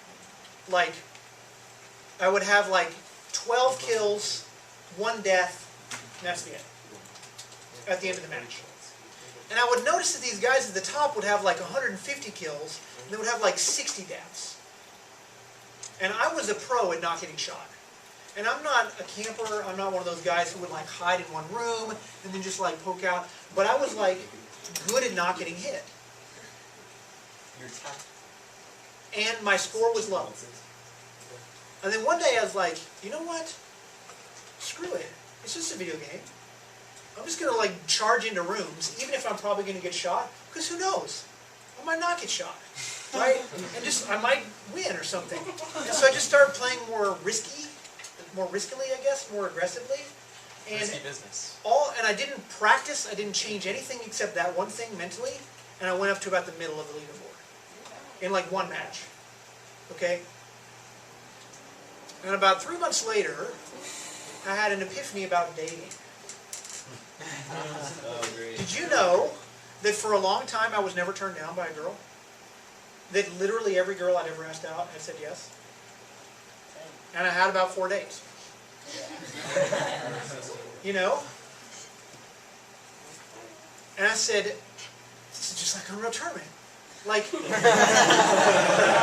Like, I would have like 12 kills, 1 death, and that's the end. At the end of the match. And I would notice that these guys at the top would have like 150 kills, and they would have like 60 deaths. And I was a pro at not getting shot. And I'm not a camper, I'm not one of those guys who would like hide in one room and then just like poke out. But I was like good at not getting hit. And my score was low. And then one day I was like, you know what? Screw it. It's just a video game. I'm just going to like charge into rooms, even if I'm probably going to get shot, because who knows? I might not get shot, right? And just, I might win or something. And so I just started playing more riskily, I guess, more aggressively. And Risky business. and I didn't practice, I didn't change anything except that one thing mentally, and I went up to about the middle of the leaderboard. In like one match. Okay? And about 3 months later, I had an epiphany about dating. Did you know that for a long time I was never turned down by a girl? That literally every girl I'd ever asked out had said yes? And I had about 4 dates. You know? And I said, this is just like a real tournament. Like,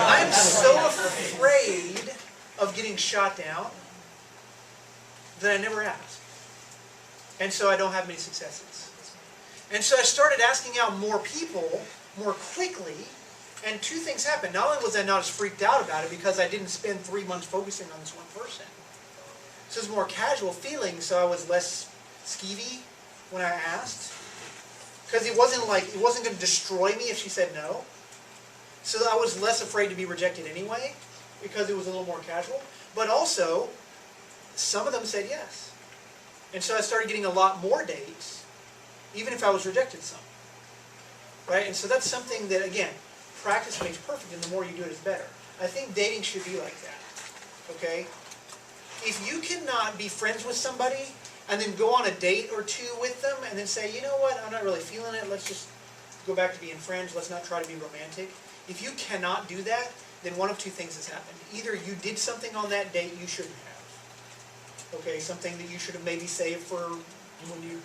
I'm so afraid of getting shot down that I never asked. And so I don't have many successes. And so I started asking out more people more quickly, And two things happened. Not only was I not as freaked out about it because I didn't spend 3 months focusing on this one person. So it was a more casual feeling, so I was less skeevy when I asked. Because it wasn't going to destroy me if she said no. So I was less afraid to be rejected anyway, because it was a little more casual. But also, some of them said yes. And so I started getting a lot more dates, even if I was rejected some. Right? And so that's something that, again, practice makes perfect, and the more you do it is better. I think dating should be like that. Okay? If you cannot be friends with somebody and then go on a date or two with them and then say, you know what, I'm not really feeling it, let's just go back to being friends, let's not try to be romantic. If you cannot do that, then one of two things has happened. Either you did something on that date you shouldn't have. Okay, something that you should have maybe saved for when you,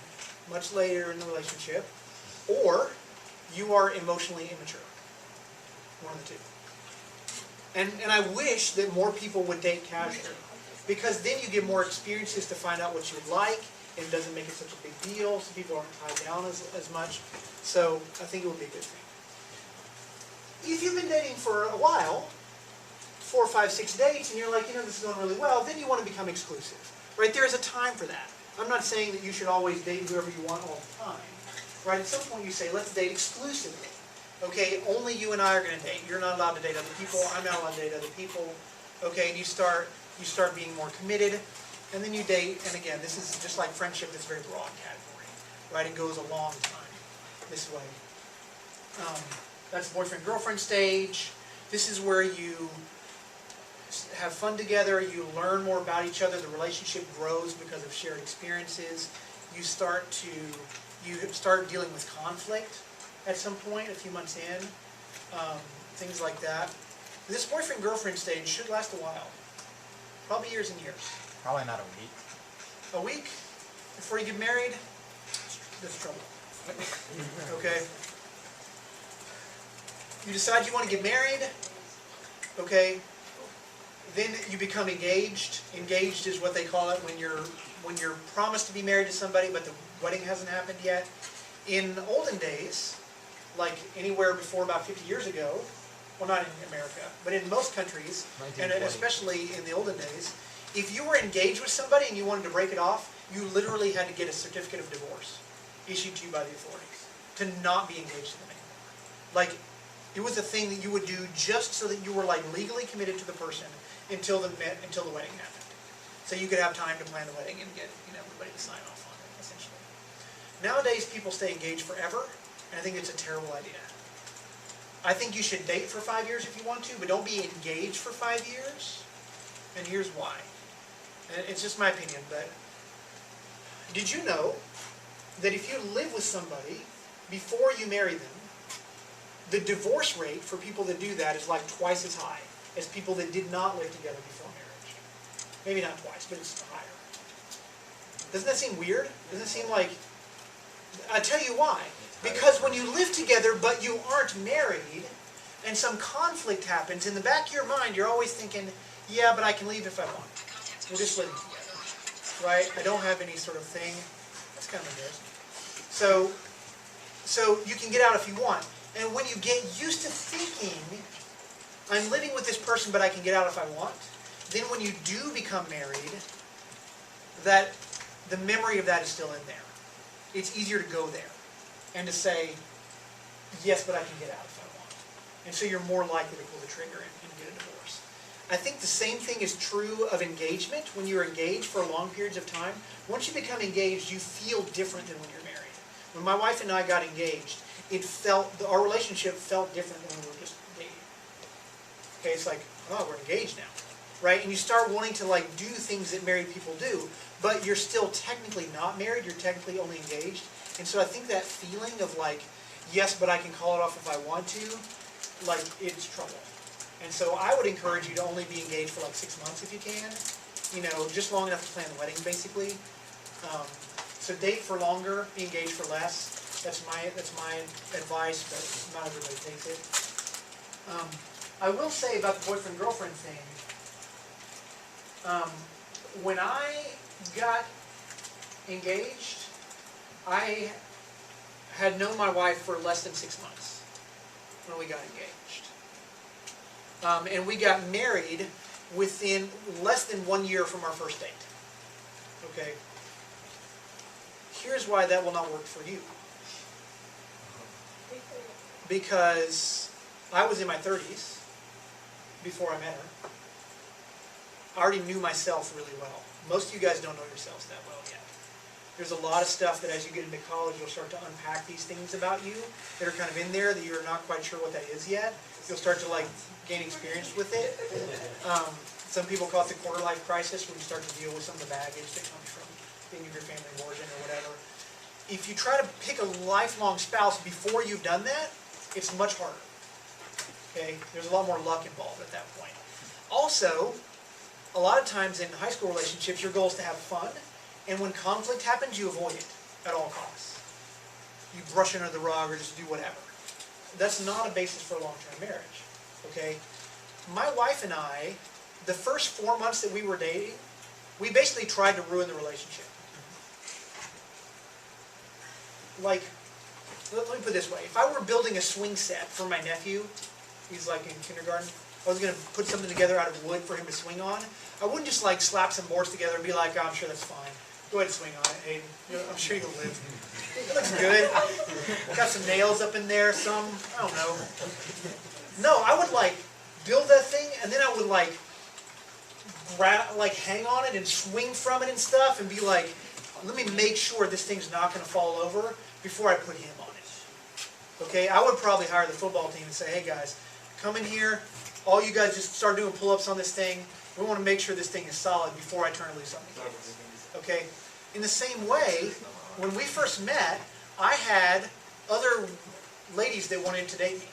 much later in the relationship, or you are emotionally immature. One of the two. And I wish that more people would date casually, because then you get more experiences to find out what you would like, and it doesn't make it such a big deal, so people aren't tied down as much. So I think it would be a good thing. If you've been dating for a while, 4, 5, 6 dates, and you're like, this is going really well, then you want to become exclusive. Right? There is a time for that. I'm not saying that you should always date whoever you want all the time. Right? At some point you say, let's date exclusively. Okay, only you and I are going to date. You're not allowed to date other people. I'm not allowed to date other people. Okay, and you start being more committed, and then you date. And again, this is just like friendship. That's a very broad category, right? It goes a long time this way. That's boyfriend-girlfriend stage. This is where you have fun together. You learn more about each other. The relationship grows because of shared experiences. You start dealing with conflict at some point, a few months in, things like that. This boyfriend-girlfriend stage should last a while, probably years and years. Probably not a week. A week before you get married, there's trouble. Okay? You decide you want to get married, okay? Then you become engaged. Engaged is what they call it when you're promised to be married to somebody, but the wedding hasn't happened yet. In olden days, like anywhere before about 50 years ago, well, not in America, but in most countries, and especially in the olden days, if you were engaged with somebody and you wanted to break it off, you literally had to get a certificate of divorce issued to you by the authorities to not be engaged to them anymore. Like, it was a thing that you would do just so that you were like legally committed to the person until the wedding happened. So you could have time to plan the wedding and get everybody to sign off on it, essentially. Nowadays, people stay engaged forever, and I think it's a terrible idea. I think you should date for 5 years if you want to, but don't be engaged for 5 years. And here's why. And it's just my opinion, but did you know that if you live with somebody before you marry them, the divorce rate for people that do that is like twice as high as people that did not live together before marriage? Maybe not twice, but it's higher. Doesn't that seem weird? Doesn't it seem like... I'll tell you why. Because when you live together but you aren't married, and some conflict happens, in the back of your mind you're always thinking, yeah, but I can leave if I want. We're just living together. Right? I don't have any sort of thing. That's kind of embarrassing. So you can get out if you want. And when you get used to thinking, I'm living with this person but I can get out if I want, then when you do become married, that the memory of that is still in there. It's easier to go there and to say, yes, but I can get out if I want. And so you're more likely to pull the trigger and get a divorce. I think the same thing is true of engagement. When you're engaged for long periods of time, once you become engaged, you feel different than when you're married. When my wife and I got engaged, our relationship felt different than when we were just dating. Okay, it's like, oh, we're engaged now. Right? And you start wanting to like do things that married people do, but you're still technically not married, you're technically only engaged. And so I think that feeling of like, yes, but I can call it off if I want to, like, it's trouble. And so I would encourage you to only be engaged for like 6 months if you can. Just long enough to plan the wedding, basically. So date for longer, be engaged for less. That's my advice, but not everybody takes it. I will say about the boyfriend-girlfriend thing, when I got engaged, I had known my wife for less than 6 months when we got engaged. And we got married within less than 1 year from our first date. Okay? Here's why that will not work for you. Because I was in my 30s before I met her. I already knew myself really well. Most of you guys don't know yourselves that well yet. There's a lot of stuff that as you get into college, you'll start to unpack these things about you that are kind of in there that you're not quite sure what that is yet. You'll start to gain experience with it. Some people call it the quarter life crisis, where you start to deal with some of the baggage that comes from being in your family of origin or whatever. If you try to pick a lifelong spouse before you've done that, it's much harder. Okay? There's a lot more luck involved at that point. Also, a lot of times in high school relationships, your goal is to have fun, and when conflict happens, you avoid it at all costs. You brush it under the rug or just do whatever. That's not a basis for a long-term marriage. Okay? My wife and I, the first 4 months that we were dating, we basically tried to ruin the relationship. Like, let me put it this way. If I were building a swing set for my nephew, he's like in kindergarten, I was going to put something together out of wood for him to swing on, I wouldn't just slap some boards together and be like, oh, I'm sure that's fine. Go ahead and swing on it, Hayden. I'm sure you'll live. It looks good. Got some nails up in there, some, I don't know. No, I would build that thing, and then I would hang on it and swing from it and stuff and be like, let me make sure this thing's not going to fall over before I put him on it. Okay, I would probably hire the football team and say, hey guys, come in here, all you guys just start doing pull-ups on this thing. We want to make sure this thing is solid before I turn it loose on the kids. Okay? In the same way, when we first met, I had other ladies that wanted to date me.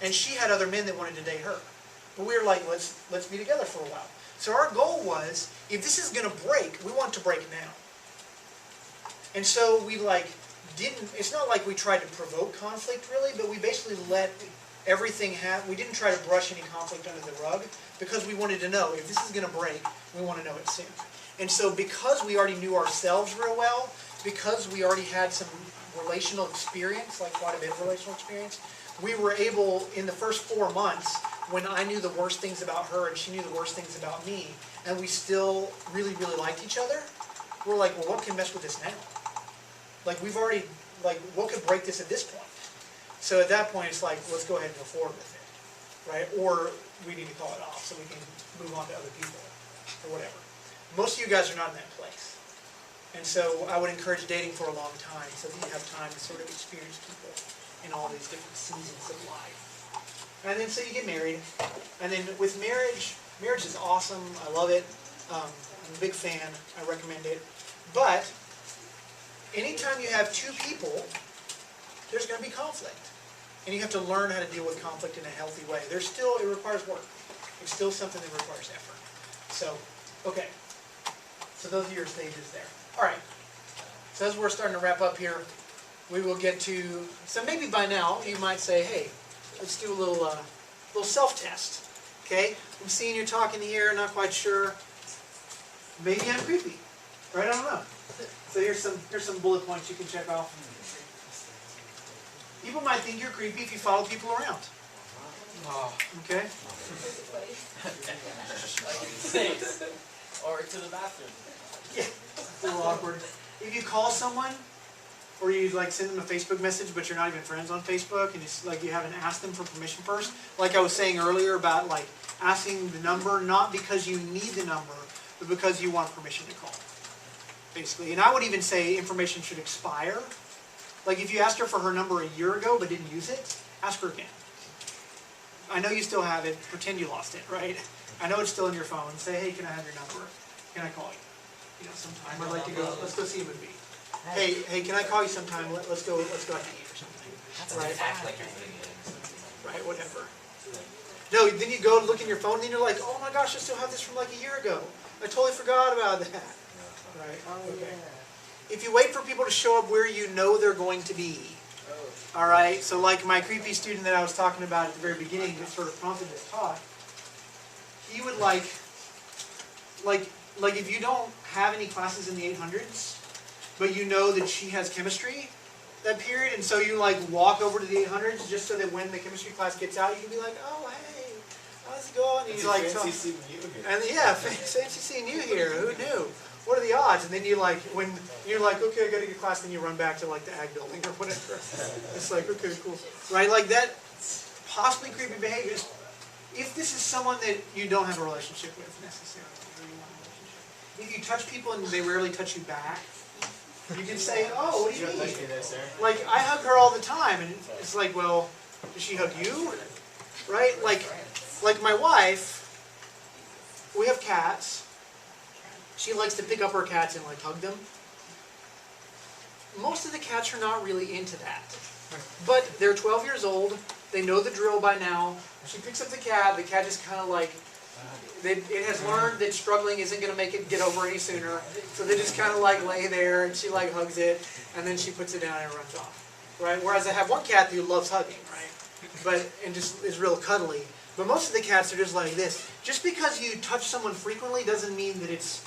And she had other men that wanted to date her. But we were like, let's be together for a while. So our goal was, if this is going to break, we want to break now. And so we it's not like we tried to provoke conflict really, but we basically let everything happen. We didn't try to brush any conflict under the rug because we wanted to know, if this is going to break, we want to know it soon. And so because we already knew ourselves real well, because we already had some relational experience, quite a bit of relational experience, we were able, in the first 4 months, when I knew the worst things about her and she knew the worst things about me, and we still really, really liked each other, we're like, well, what can mess with this now? We've already, what could break this at this point? So at that point, it's let's go ahead and go forward with it, right? Or we need to call it off so we can move on to other people or whatever. Most of you guys are not in that place. And so I would encourage dating for a long time so that you have time to sort of experience people in all these different seasons of life. And then so you get married. And then with marriage is awesome. I love it. I'm a big fan. I recommend it. But anytime you have two people, there's going to be conflict. And you have to learn how to deal with conflict in a healthy way. It requires work. It's still something that requires effort. So, okay. So those are your stages there. All right. So as we're starting to wrap up here, we will get to, so maybe by now you might say, hey, let's do a little self-test. Okay? I'm seeing you talking here, not quite sure. Maybe I'm creepy. Right? I don't know. So here's some bullet points you can check off. People might think you're creepy if you follow people around. Okay? Or to the bathroom. Yeah, it's a little awkward. If you call someone, or you send them a Facebook message, but you're not even friends on Facebook, and it's you haven't asked them for permission first. Like I was saying earlier about asking the number, not because you need the number, but because you want permission to call. Basically, and I would even say information should expire. If you asked her for her number a year ago but didn't use it, ask her again. I know you still have it. Pretend you lost it, right? I know it's still in your phone. Say, hey, can I have your number? Can I call you? Sometime. I'd like to go. Let's go see a movie. Hey, can I call you sometime? Let's go out to eat or something. Right? Act like you're putting it in. Right. Whatever. No. Then you go and look in your phone, and then you're like, oh my gosh, I still have this from a year ago. I totally forgot about that. Right. Okay. If you wait for people to show up where you know they're going to be. All right. So my creepy student that I was talking about at the very beginning that sort of prompted this talk, he would if you don't have any classes in the 800s, but you know that she has chemistry that period, and so you walk over to the 800s just so that when the chemistry class gets out, you can be like, oh, hey, how's it going? And you like, fancy seeing you here. and yeah, fancy seeing you here. Who knew? What are the odds? And then you like, when you're like, okay, I gotta get class, then you run back to like the ag building or whatever. It's like, okay, cool. Right? Like that, possibly creepy behaviors. If this is someone that you don't have a relationship with necessarily, or you want a relationship. If you touch people and they rarely touch you back, you can say, oh, what do you mean? Like, I hug her all the time, and it's like, well, does she hug you? Right? Like my wife, we have cats. She likes to pick up her cats and like hug them. Most of the cats are not really into that. But they're 12 years old, they know the drill by now. She picks up the cat just kind of like, it has learned that struggling isn't going to make it get over any sooner. So they just kind of like lay there and she like hugs it and then she puts it down and runs off. Right? Whereas I have one cat who loves hugging, right? And just is real cuddly. But most of the cats are just like this. Just because you touch someone frequently doesn't mean that it's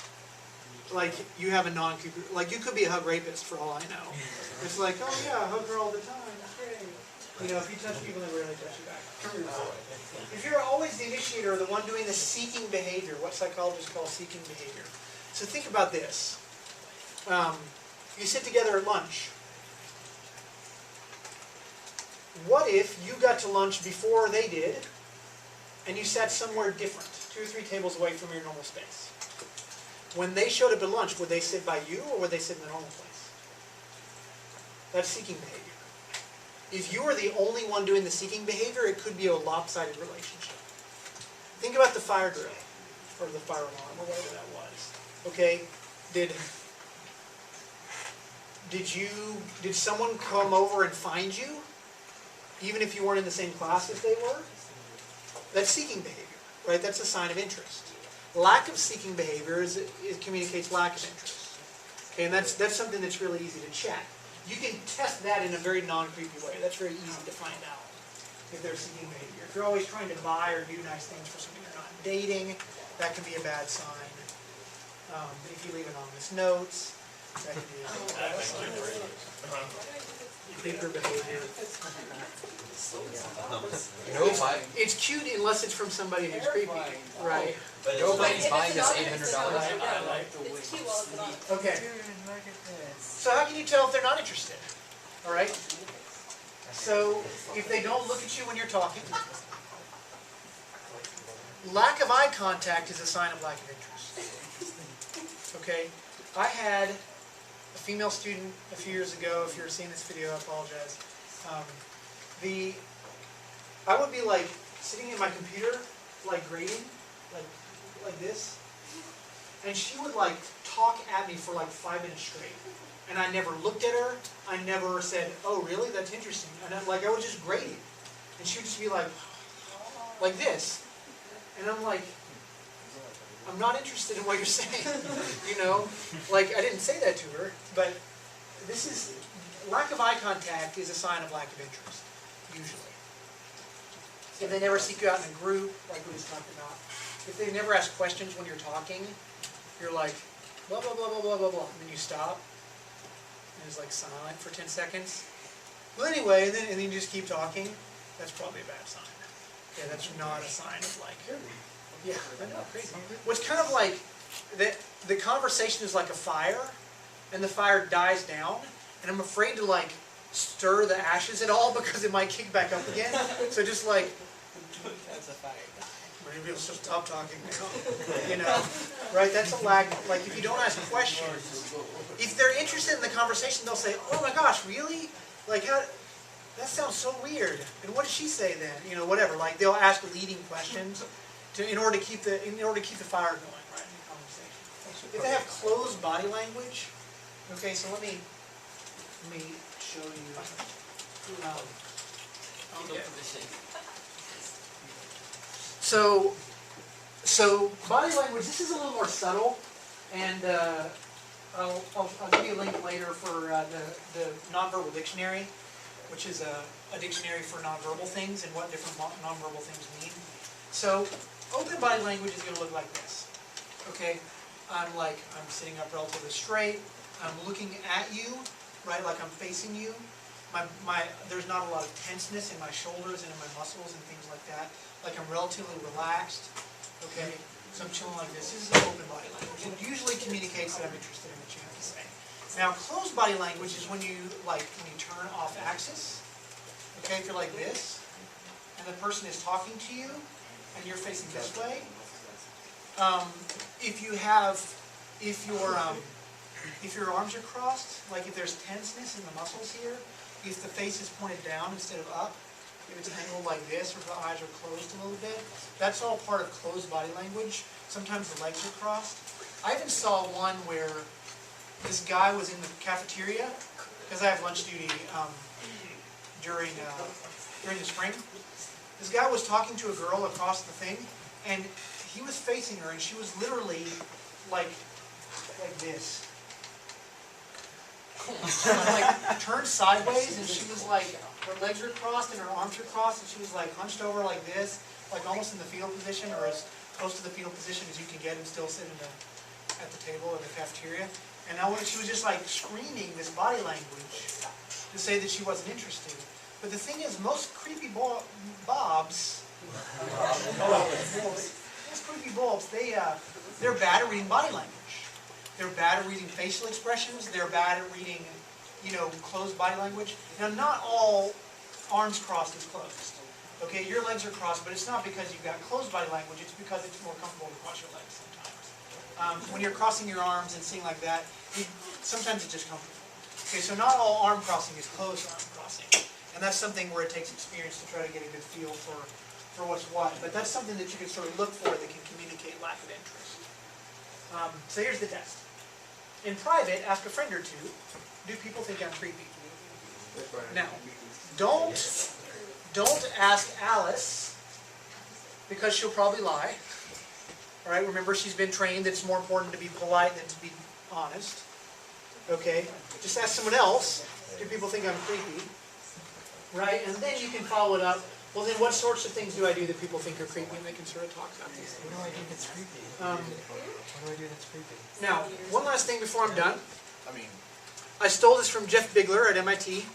like you have a non-creepy, like you could be a hug rapist for all I know. It's like, oh yeah, I hug her all the time, that's great. You know, if you touch people, they rarely touch you back. If you're always the initiator or the one doing the seeking behavior, what psychologists call seeking behavior. So think about this. You sit together at lunch. What if you got to lunch before they did, and you sat somewhere different, 2 or 3 tables away from your normal space? When they showed up at lunch, would they sit by you or would they sit in the normal place? That's seeking behavior. If you are the only one doing the seeking behavior, it could be a lopsided relationship. Think about the fire drill, or the fire alarm, or whatever that was. Okay, did someone come over and find you, even if you weren't in the same class as they were? That's seeking behavior, right? That's a sign of interest. Lack of seeking behavior it communicates lack of interest. Okay, and that's something that's really easy to check. You can test that in a very non-creepy way. That's very easy to find out if they're seeking behavior. If you're always trying to buy or do nice things for somebody you're not dating, that can be a bad sign. If you leave anonymous notes, that can be a bad sign. Creeper behavior. It's cute unless it's from somebody who's creepy, right? Nobody's buying this $800. It's cute while it's not. Okay. So how can you tell if they're not interested? All right. So if they don't look at you when you're talking, lack of eye contact is a sign of lack of interest. Okay. I had a female student a few years ago. If you're seeing this video, I apologize. I would be like sitting in my computer, like grading, like this, and she would like talk at me for like 5 minutes straight, and I never looked at her. I never said, "Oh, really? That's interesting." And I was just grading, and she would just be like this, and I'm like, I'm not interested in what you're saying, you know? Like, I didn't say that to her, but this is, lack of eye contact is a sign of lack of interest, usually. If they never seek you out in a group, like we just talked about, if they never ask questions when you're talking, you're like, blah, blah, blah, blah, blah, blah, blah, and then you stop, and it's like silent for 10 seconds. Well, anyway, and then you just keep talking, that's probably a bad sign. Yeah, that's not a sign of like, yeah, I know, crazy. What's kind of like, the conversation is like a fire, and the fire dies down, and I'm afraid to like stir the ashes at all because it might kick back up again. So just like, That's a fire. maybe I'll just stop talking now. You know, right? That's a lag. Like if you don't ask questions, if they're interested in the conversation, they'll say, "Oh my gosh, really? Like how? That sounds so weird." And what did she say then? You know, whatever. Like they'll ask leading questions in order to keep the fire going, right? In the conversation. If they have closed body language, okay. So let me show you. So body language. This is a little more subtle, and I'll give you a link later for the nonverbal dictionary, which is a dictionary for nonverbal things and what different nonverbal things mean. So open body language is going to look like this. Okay, I'm sitting up relatively straight. I'm looking at you, right? Like I'm facing you. there's not a lot of tenseness in my shoulders and in my muscles and things like that. Like I'm relatively relaxed, okay? So I'm chilling like this. This is an open body language. It usually communicates that I'm interested in what you have to say. Now, closed body language is when you turn off axis. Okay, if you're like this, and the person is talking to you, and you're facing this way. If your arms are crossed, like if there's tenseness in the muscles here, if the face is pointed down instead of up, if it's angled like this, or if the eyes are closed a little bit, that's all part of closed body language. Sometimes the legs are crossed. I even saw one where this guy was in the cafeteria, because I have lunch duty during the spring. This guy was talking to a girl across the thing, and he was facing her, and she was literally like this. Like turned sideways, and she was like, her legs were crossed and her arms were crossed, and she was like hunched over like this, like almost in the fetal position, or as close to the fetal position as you can get and still sit at the table in the cafeteria. And she was just like screaming this body language to say that she wasn't interested. But the thing is, most creepy bobs, they're bad at reading body language. They're bad at reading facial expressions. They're bad at reading, closed body language. Now, not all arms crossed is closed. Okay, your legs are crossed, but it's not because you've got closed body language. It's because it's more comfortable to cross your legs sometimes. When you're crossing your arms and seeing like that, sometimes it's just comfortable. Okay, so not all arm crossing is closed arm crossing. And that's something where it takes experience to try to get a good feel for what's what. But that's something that you can sort of look for that can communicate lack of interest. So here's the test. In private, ask a friend or two, do people think I'm creepy? Now, don't ask Alice, because she'll probably lie. All right, remember, she's been trained that it's more important to be polite than to be honest. Okay, just ask someone else, do people think I'm creepy? Right, and then you can follow it up. Well, then what sorts of things do I do that people think are creepy? And they can sort of talk about these things. What do I do that's creepy? What do I do that's creepy? Now, one last thing before I'm done. I stole this from Jeff Bigler at MIT.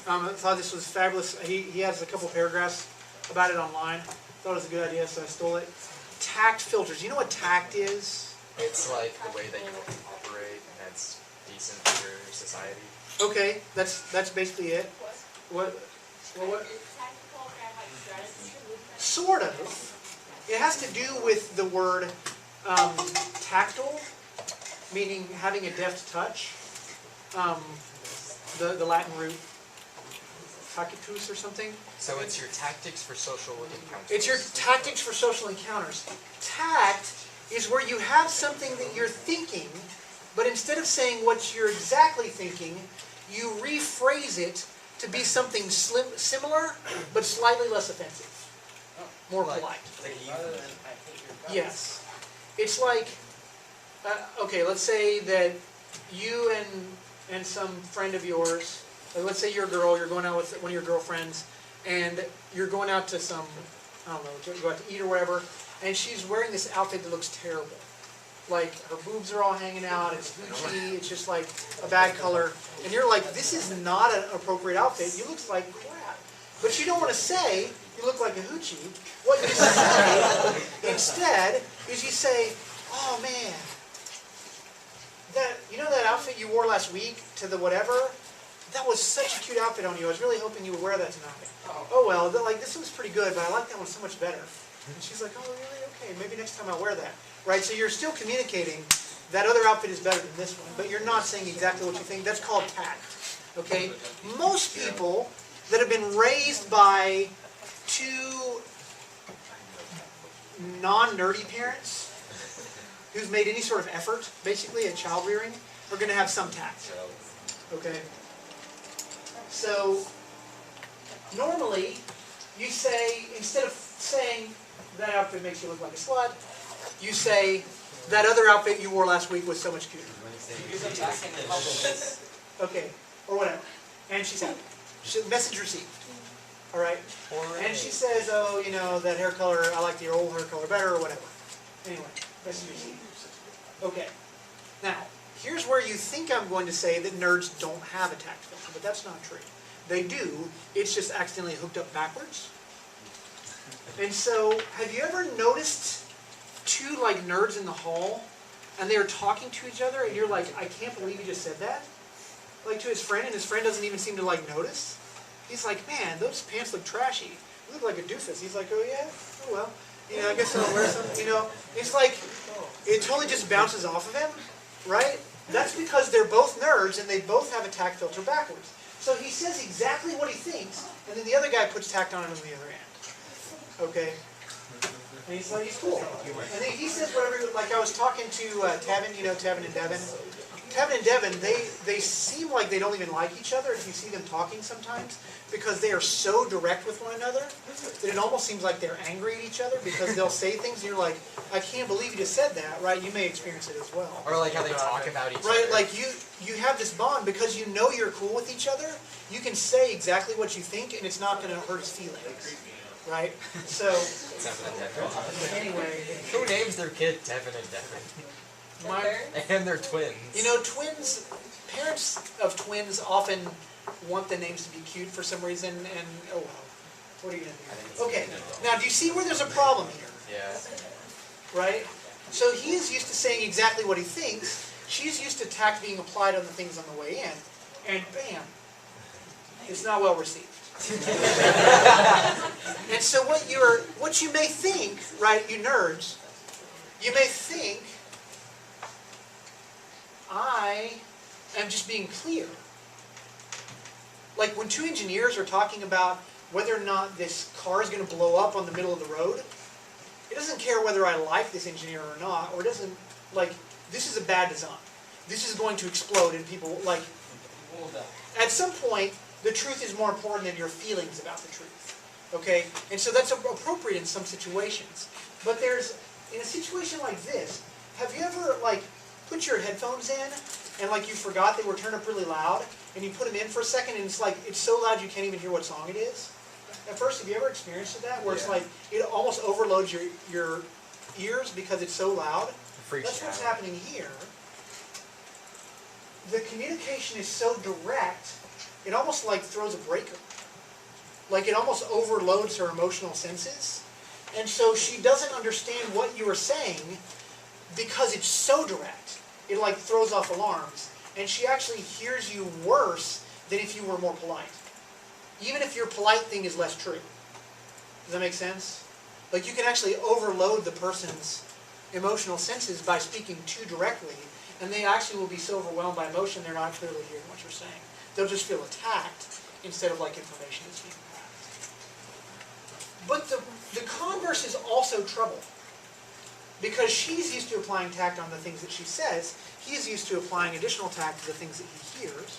I thought this was fabulous. He has a couple paragraphs about it online. Thought it was a good idea, so I stole it. Tact filters. You know what tact is? It's like the way that you operate, and that's decent for society. Okay, that's basically it. What? Sort of. It has to do with the word tactile, meaning having a deft touch. The Latin root, tacitus or something. So it's your tactics for social encounters. It's your tactics for social encounters. Tact is where you have something that you're thinking, but instead of saying what you're exactly thinking, you rephrase it to be something similar, but slightly less offensive. More polite. Yes. It's like, okay, let's say that you and some friend of yours, let's say you're a girl, you're going out with one of your girlfriends, and you're going out to some, I don't know, go out to eat or whatever, and she's wearing this outfit that looks terrible. Like, her boobs are all hanging out, it's Gucci, it's just like a bad color, and you're like, this is not an appropriate outfit, you look like crap. But you don't want to say, you look like a hoochie. What you say instead is you say, oh man, that outfit you wore last week to the whatever, that was such a cute outfit on you. I was really hoping you would wear that tonight. Oh well, this one's pretty good, but I like that one so much better. And she's like, oh really? Okay, maybe next time I'll wear that. Right? So you're still communicating that other outfit is better than this one, but you're not saying exactly what you think. That's called tact. Okay? Most people that have been raised by two non-nerdy parents who's made any sort of effort, basically, at child rearing, are going to have some tact. Okay? So, normally, you say, instead of saying, that outfit makes you look like a slut, you say, that other outfit you wore last week was so much cuter. Okay, or whatever. And she's happy. Message received. Alright? And she says, oh, that hair color, I like the old hair color better, or whatever. Anyway, message received. Okay. Now, here's where you think I'm going to say that nerds don't have a tact filter, but that's not true. They do, it's just accidentally hooked up backwards. And so, have you ever noticed two like nerds in the hall, and they're talking to each other, and you're like, I can't believe you just said that? Like to his friend, and his friend doesn't even seem to like notice. He's like, man, those pants look trashy. You look like a doofus. He's like, oh yeah? Oh well. You know, I guess I'll wear some, you know. It's like, it totally just bounces off of him, right? That's because they're both nerds, and they both have a tact filter backwards. So he says exactly what he thinks, and then the other guy puts tact on it on the other end. Okay? And he's like, he's cool. And then he says whatever, like I was talking to Tevin, you know, Tevin and Devin. Tevin and Devin, they seem like they don't even like each other if you see them talking sometimes, because they are so direct with one another that it almost seems like they're angry at each other, because they'll say things and you're like, I can't believe you just said that, right? You may experience it as well. Or like how they talk about each other. Right, like you have this bond because you know you're cool with each other. You can say exactly what you think and it's not going to hurt his feelings. Right? So, Tevin and Devin. anyway. Who names their kid Tevin and Devin? And they're twins. You know, twins, parents of twins often want the names to be cute for some reason, and oh well, what are you going to do? Okay, now do you see where there's a problem here? Yeah. Right? So he is used to saying exactly what he thinks, she's used to tact being applied on the things on the way in, and bam, it's not well received. And so what you may think, right, you nerds, you may think, I am just being clear. Like when two engineers are talking about whether or not this car is going to blow up on the middle of the road, it doesn't care whether I like this engineer or not, or it doesn't, like, this is a bad design. This is going to explode and people, like, at some point, the truth is more important than your feelings about the truth. Okay? And so that's appropriate in some situations. But in a situation like this, have you ever, like, put your headphones in, and like you forgot they were turned up really loud, and you put them in for a second, and it's like, it's so loud you can't even hear what song it is? At first, have you ever experienced that, where it's like, it almost overloads your ears because it's so loud? That's what's happening here. The communication is so direct, it almost like throws a breaker. Like it almost overloads her emotional senses. And so she doesn't understand what you are saying because it's so direct. It like throws off alarms. And she actually hears you worse than if you were more polite. Even if your polite thing is less true. Does that make sense? Like you can actually overload the person's emotional senses by speaking too directly, and they actually will be so overwhelmed by emotion they're not clearly hearing what you're saying. They'll just feel attacked instead of like information is being passed. But the converse is also trouble. Because she's used to applying tact on the things that she says, he's used to applying additional tact to the things that he hears.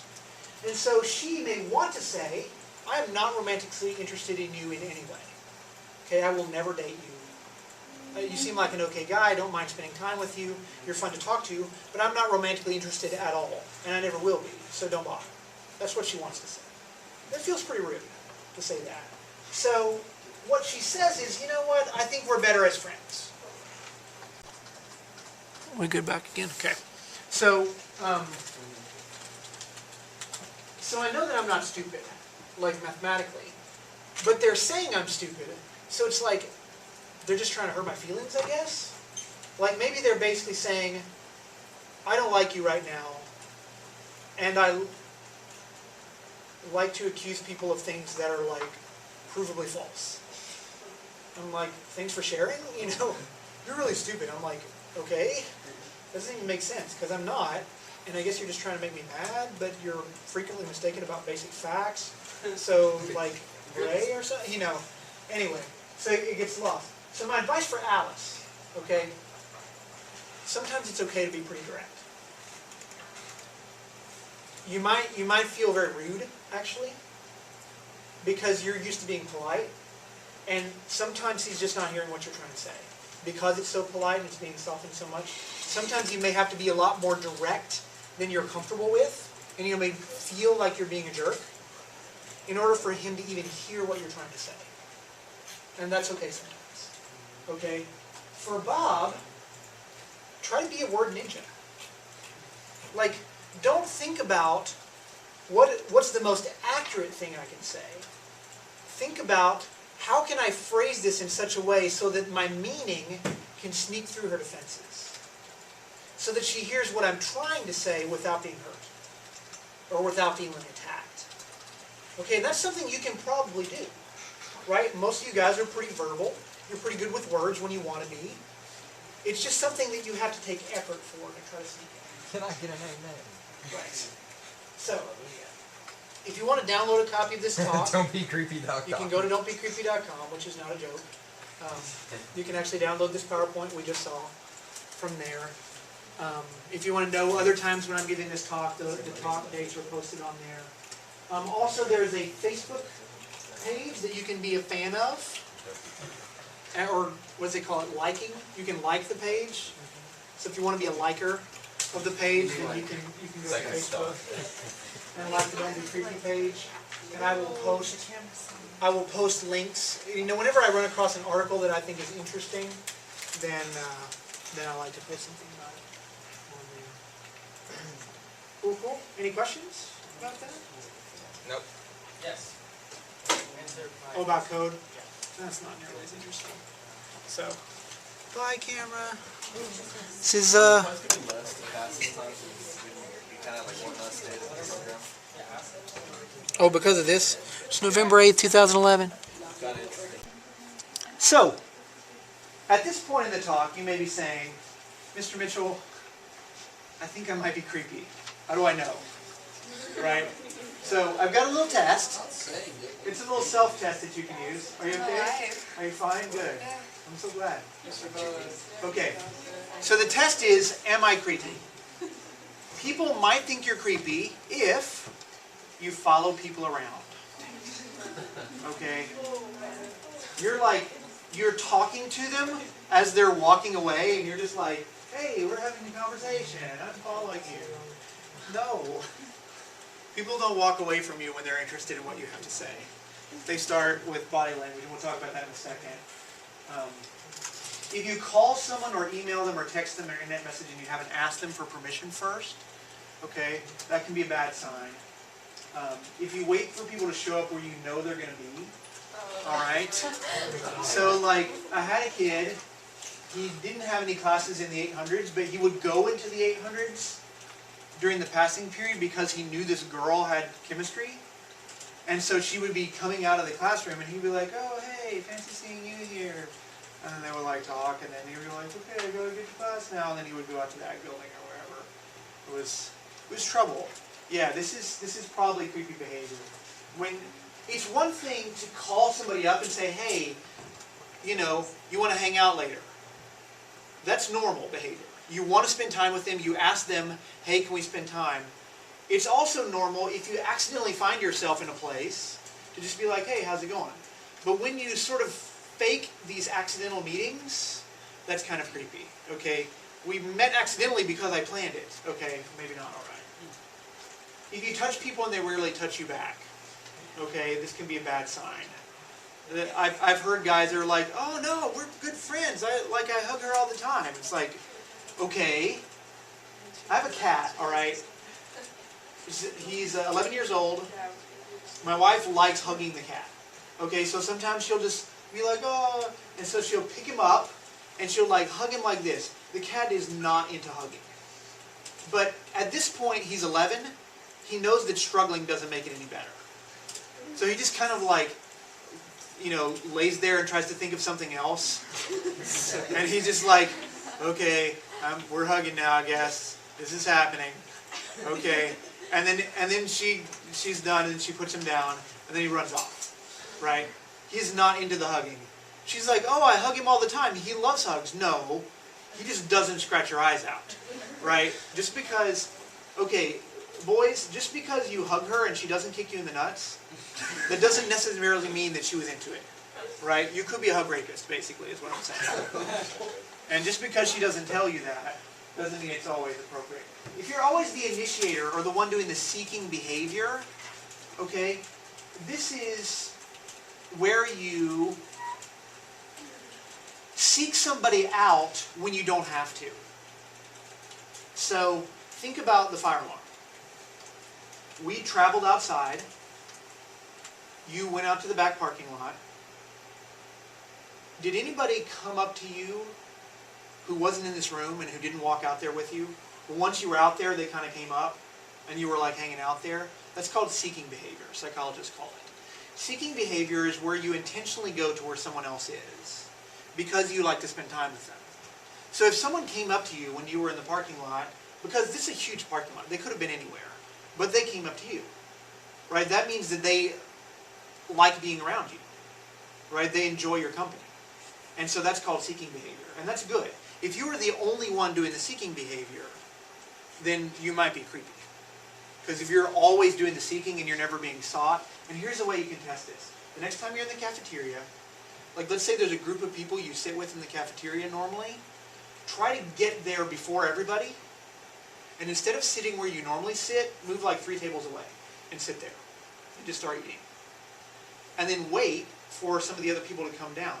And so she may want to say, I am not romantically interested in you in any way. Okay, I will never date you. You seem like an okay guy, I don't mind spending time with you, you're fun to talk to, but I'm not romantically interested at all, and I never will be, so don't bother. That's what she wants to say. That feels pretty rude to say that. So what she says is, you know what, I think we're better as friends. We good back again? Okay. So I know that I'm not stupid, like mathematically, but they're saying I'm stupid, so it's like, they're just trying to hurt my feelings, I guess? Like maybe they're basically saying, I don't like you right now, and I like to accuse people of things that are like provably false. I'm like, thanks for sharing? You know, you're really stupid. I'm like, okay, that doesn't even make sense because I'm not, and I guess you're just trying to make me mad, but you're frequently mistaken about basic facts. So like gray or something, you know. Anyway, so it gets lost. So my advice for Alice, okay, sometimes it's okay to be pretty direct. You might feel very rude, actually, because you're used to being polite, and sometimes he's just not hearing what you're trying to say. Because it's so polite and it's being softened so much, sometimes you may have to be a lot more direct than you're comfortable with, and you may feel like you're being a jerk, in order for him to even hear what you're trying to say. And that's okay sometimes. Okay? For Bob, try to be a word ninja. Like, don't think about what's the most accurate thing I can say? Think about, how can I phrase this in such a way so that my meaning can sneak through her defenses? So that she hears what I'm trying to say without being hurt, or without feeling attacked. Okay, and that's something you can probably do, right? Most of you guys are pretty verbal. You're pretty good with words when you want to be. It's just something that you have to take effort for to try to sneak in. Can I get an amen? Right. So, if you want to download a copy of this talk, Don'tBeCreepy.com. you can go to don'tbecreepy.com, which is not a joke. You can actually download this PowerPoint we just saw from there. If you want to know other times when I'm giving this talk, the talk dates are posted on there. Also, there's a Facebook page that you can be a fan of, or what do they call it, liking. You can like the page. So if you want to be a liker of the page, then you can go to Facebook and like the Don't Be Creepy page. And I will post links. You know, whenever I run across an article that I think is interesting, then I like to post something about it on there. Cool. Any questions about that? Nope. Yes. Oh, about code? That's not nearly as interesting. So, bye camera. This is oh, because of this? It's November 8th, 2011. So, at this point in the talk, you may be saying, Mr. Mitchell, I think I might be creepy. How do I know? Right? So, I've got a little test. It's a little self-test that you can use. Are you okay? Are you fine? Good. I'm so glad. Okay. So the test is, am I creepy? People might think you're creepy if you follow people around. Okay? You're talking to them as they're walking away, and you're just like, hey, we're having a conversation, I'm following you. No. People don't walk away from you when they're interested in what you have to say. They start with body language, and we'll talk about that in a second. If you call someone or email them or text them or internet message and you haven't asked them for permission first, okay, that can be a bad sign. If you wait for people to show up where you know they're going to be, all right? So, like, I had a kid, he didn't have any classes in the 800s, but he would go into the 800s during the passing period because he knew this girl had chemistry. And so she would be coming out of the classroom and he'd be like, oh, hey, fancy seeing you here. And then they would like talk, and then he would be like, okay, go get your class now. And then he would go out to that building or wherever. It was trouble. Yeah, this is probably creepy behavior. When it's one thing to call somebody up and say, hey, you know, you want to hang out later. That's normal behavior. You want to spend time with them, you ask them, hey, can we spend time? It's also normal if you accidentally find yourself in a place to just be like, hey, how's it going? But when you sort of fake these accidental meetings, that's kind of creepy, okay? We met accidentally because I planned it, okay? Maybe not, all right. If you touch people and they rarely touch you back, okay, this can be a bad sign. I've heard guys that are like, oh no, we're good friends. I hug her all the time. It's like, okay, I have a cat, all right? He's 11 years old. My wife likes hugging the cat. Okay, so sometimes she'll just be like, oh, and so she'll pick him up and she'll like hug him like this. The cat is not into hugging. But at this point, he's 11. He knows that struggling doesn't make it any better. So he just kind of like, you know, lays there and tries to think of something else. And he's just like, okay, we're hugging now, I guess. This is happening. Okay. And then she's done and she puts him down and then he runs off. Right? He's not into the hugging. She's like, oh, I hug him all the time. He loves hugs. No. He just doesn't scratch your eyes out. Right? Just because, okay, boys, just because you hug her and she doesn't kick you in the nuts, that doesn't necessarily mean that she was into it. Right? You could be a hug rapist, basically, is what I'm saying. And just because she doesn't tell you that, doesn't mean it's always appropriate. If you're always the initiator or the one doing the seeking behavior, okay, this is where you seek somebody out when you don't have to. So think about the fire alarm. We traveled outside. You went out to the back parking lot. Did anybody come up to you who wasn't in this room and who didn't walk out there with you? But once you were out there, they kind of came up and you were like hanging out there. That's called seeking behavior, psychologists call it. Seeking behavior is where you intentionally go to where someone else is because you like to spend time with them. So if someone came up to you when you were in the parking lot, because this is a huge parking lot, they could have been anywhere, but they came up to you, right? That means that they like being around you, right? They enjoy your company. And so that's called seeking behavior, and that's good. If you were the only one doing the seeking behavior, then you might be creepy. Because if you're always doing the seeking and you're never being sought, and here's a way you can test this. The next time you're in the cafeteria, like let's say there's a group of people you sit with in the cafeteria normally, try to get there before everybody, and instead of sitting where you normally sit, move like 3 tables away and sit there and just start eating. And then wait for some of the other people to come down.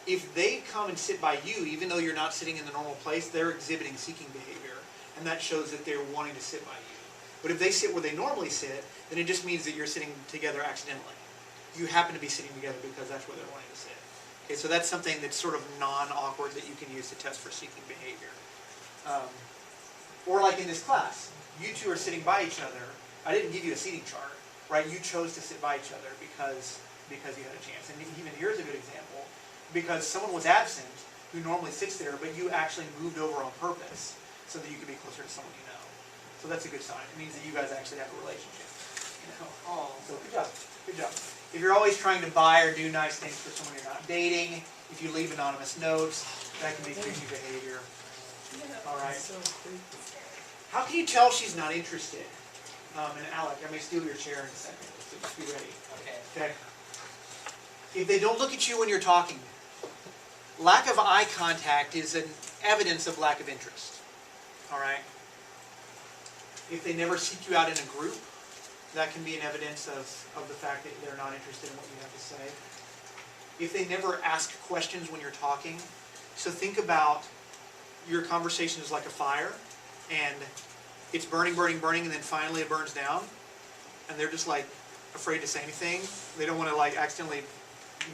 If they come and sit by you, even though you're not sitting in the normal place, they're exhibiting seeking behavior, and that shows that they're wanting to sit by you. But if they sit where they normally sit, then it just means that you're sitting together accidentally. You happen to be sitting together because that's where they're wanting to sit. Okay, so that's something that's sort of non-awkward that you can use to test for seeking behavior. Or like in this class, you two are sitting by each other. I didn't give you a seating chart, right? You chose to sit by each other because you had a chance. And even here's a good example. Because someone was absent who normally sits there, but you actually moved over on purpose so that you could be closer to someone you know. So that's a good sign. It means that you guys actually have a relationship. You know? Oh, so good job. Good job. If you're always trying to buy or do nice things for someone you're not dating, if you leave anonymous notes, that can be creepy behavior. All right. How can you tell she's not interested? And Alec, I may steal your chair in a second, so just be ready. Okay. If they don't look at you when you're talking, lack of eye contact is an evidence of lack of interest. All right. If they never seek you out in a group, that can be an evidence of the fact that they're not interested in what you have to say. If they never ask questions when you're talking, so think about your conversation is like a fire, and it's burning, burning, burning, and then finally it burns down, and they're just like afraid to say anything. They don't want to like accidentally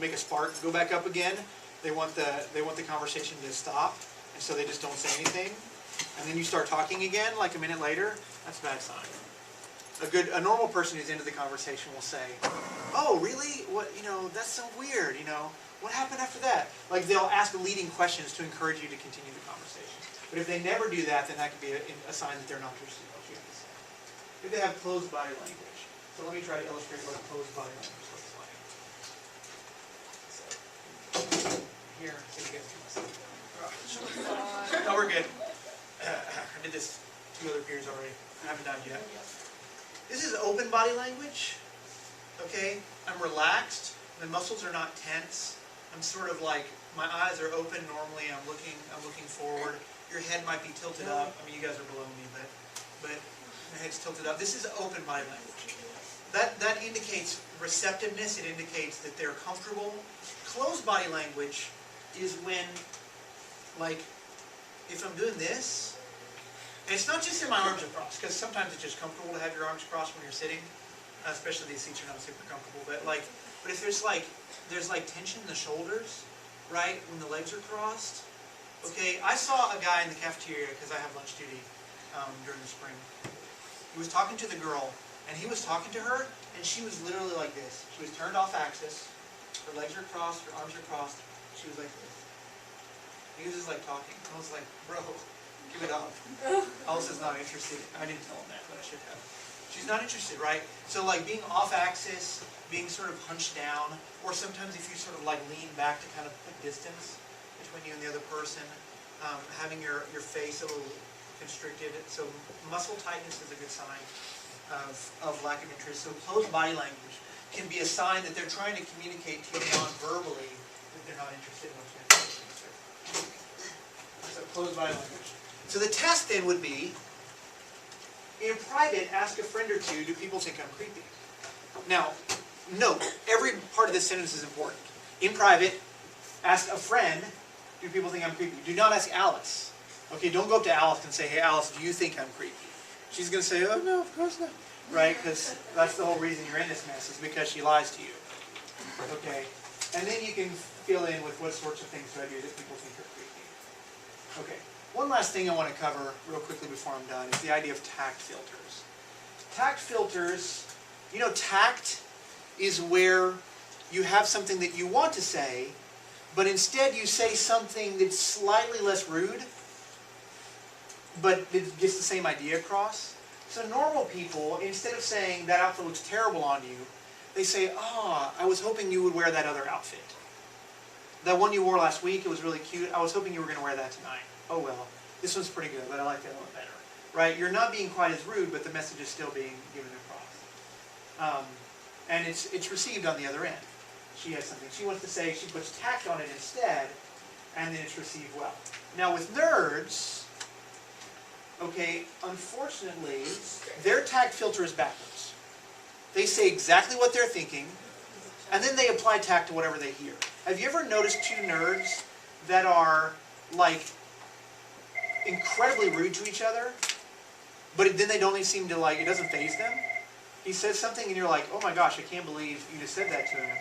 make a spark go back up again. They want the conversation to stop, and so they just don't say anything. And then you start talking again, like a minute later. That's a bad sign. A normal person who's into the conversation will say, "Oh, really? What? You know, that's so weird. You know, what happened after that?" Like they'll ask leading questions to encourage you to continue the conversation. But if they never do that, then that could be a sign that they're not interested in what you have to say. If they have closed body language. So let me try to illustrate what a closed body language looks like. So, here, so you guys can see. No, we're good. I did this 2 other periods already. I haven't done it yet. This is open body language. Okay? I'm relaxed. My muscles are not tense. I'm sort of like, my eyes are open normally. I'm looking forward. Your head might be tilted up. I mean, you guys are below me, but my head's tilted up. This is open body language. That indicates receptiveness. It indicates that they're comfortable. Closed body language is when, like, if I'm doing this, and it's not just in my arms are crossed, because sometimes it's just comfortable to have your arms crossed when you're sitting, especially these seats are not super comfortable. But if there's like tension in the shoulders, right, when the legs are crossed. Okay, I saw a guy in the cafeteria because I have lunch duty during the spring. He was talking to the girl, and he was talking to her, and she was literally like this. She was turned off axis. Her legs are crossed. Her arms are crossed. She was like this. He was just like talking. I was like, bro, give it up. Alice is not interested. I didn't tell him that, but I should have. She's not interested, right? So like being off axis, being sort of hunched down, or sometimes if you sort of like lean back to kind of put distance between you and the other person, having your face a little constricted. So muscle tightness is a good sign of lack of interest. So closed body language can be a sign that they're trying to communicate to you non-verbally that they're not interested in what you have to say. So closed body language. So the test then would be, in private, ask a friend or two, do people think I'm creepy? Now, note, every part of this sentence is important. In private, ask a friend, do people think I'm creepy? Do not ask Alice. Okay, don't go up to Alice and say, hey Alice, do you think I'm creepy? She's going to say, oh no, of course not. right? Because that's the whole reason you're in this mess, is because she lies to you. Okay? And then you can fill in with what sorts of things do I do that people think are creepy. Okay. One last thing I want to cover real quickly before I'm done is the idea of tact filters. Tact filters, you know, tact is where you have something that you want to say, but instead you say something that's slightly less rude, but it gets the same idea across. So normal people, instead of saying, that outfit looks terrible on you, they say, I was hoping you would wear that other outfit. That one you wore last week, it was really cute. I was hoping you were going to wear that tonight. Oh well, this one's pretty good, but I like that one better. Right? You're not being quite as rude, but the message is still being given across. And it's received on the other end. She has something she wants to say, she puts tact on it instead, and then it's received well. Now with nerds, okay, unfortunately, their tact filter is backwards. They say exactly what they're thinking, and then they apply tact to whatever they hear. Have you ever noticed two nerds that are, like, incredibly rude to each other, but then they don't seem to, like, it doesn't faze them? He says something and you're like, oh my gosh, I can't believe you just said that to him.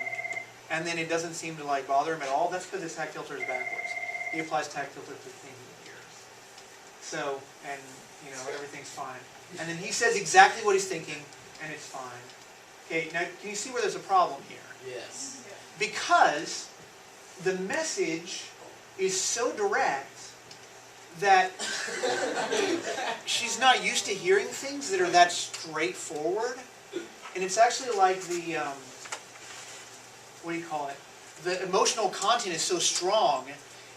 And then it doesn't seem to, like, bother him at all. That's because his tact filter is backwards. He applies tact filter to the thing he hears. So, and, you know, everything's fine. And then he says exactly what he's thinking, and it's fine. Okay, now can you see where there's a problem here? Yes. Because the message is so direct that she's not used to hearing things that are that straightforward. And it's actually like the, what do you call it? The emotional content is so strong,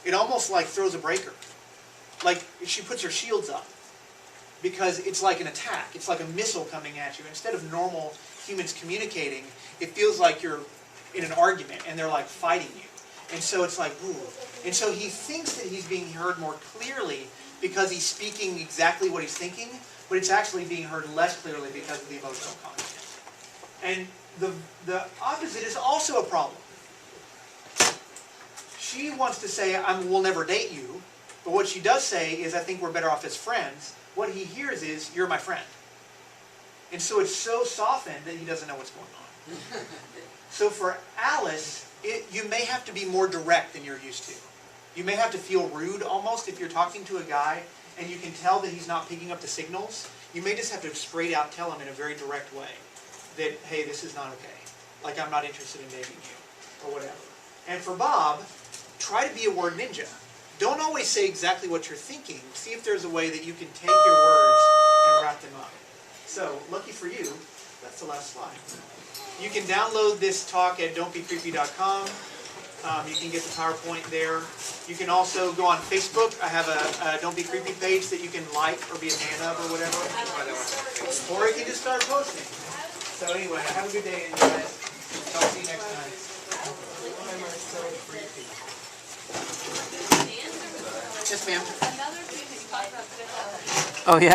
it almost like throws a breaker. Like she puts her shields up. Because it's like an attack. It's like a missile coming at you. Instead of normal humans communicating, it feels like you're in an argument and they're like fighting you. And so it's like, ooh. And so he thinks that he's being heard more clearly because he's speaking exactly what he's thinking, but it's actually being heard less clearly because of the emotional content. And the opposite is also a problem. She wants to say, we'll never date you, but what she does say is, I think we're better off as friends. What he hears is, you're my friend. And so it's so softened that he doesn't know what's going on. So for Alice, you may have to be more direct than you're used to. You may have to feel rude almost if you're talking to a guy and you can tell that he's not picking up the signals. You may just have to straight out tell him in a very direct way that, hey, this is not okay. Like, I'm not interested in dating you, or whatever. And for Bob, try to be a word ninja. Don't always say exactly what you're thinking. See if there's a way that you can take your words and wrap them up. So, lucky for you, that's the last slide. You can download this talk at don'tbecreepy.com. You can get the PowerPoint there. You can also go on Facebook. I have a Don't Be Creepy page that you can like or be a fan of or whatever. Or you can just start posting. So anyway, have a good day, and guys. I'll see you next time. Yes, ma'am. Another thing that you talked about. Oh, yeah.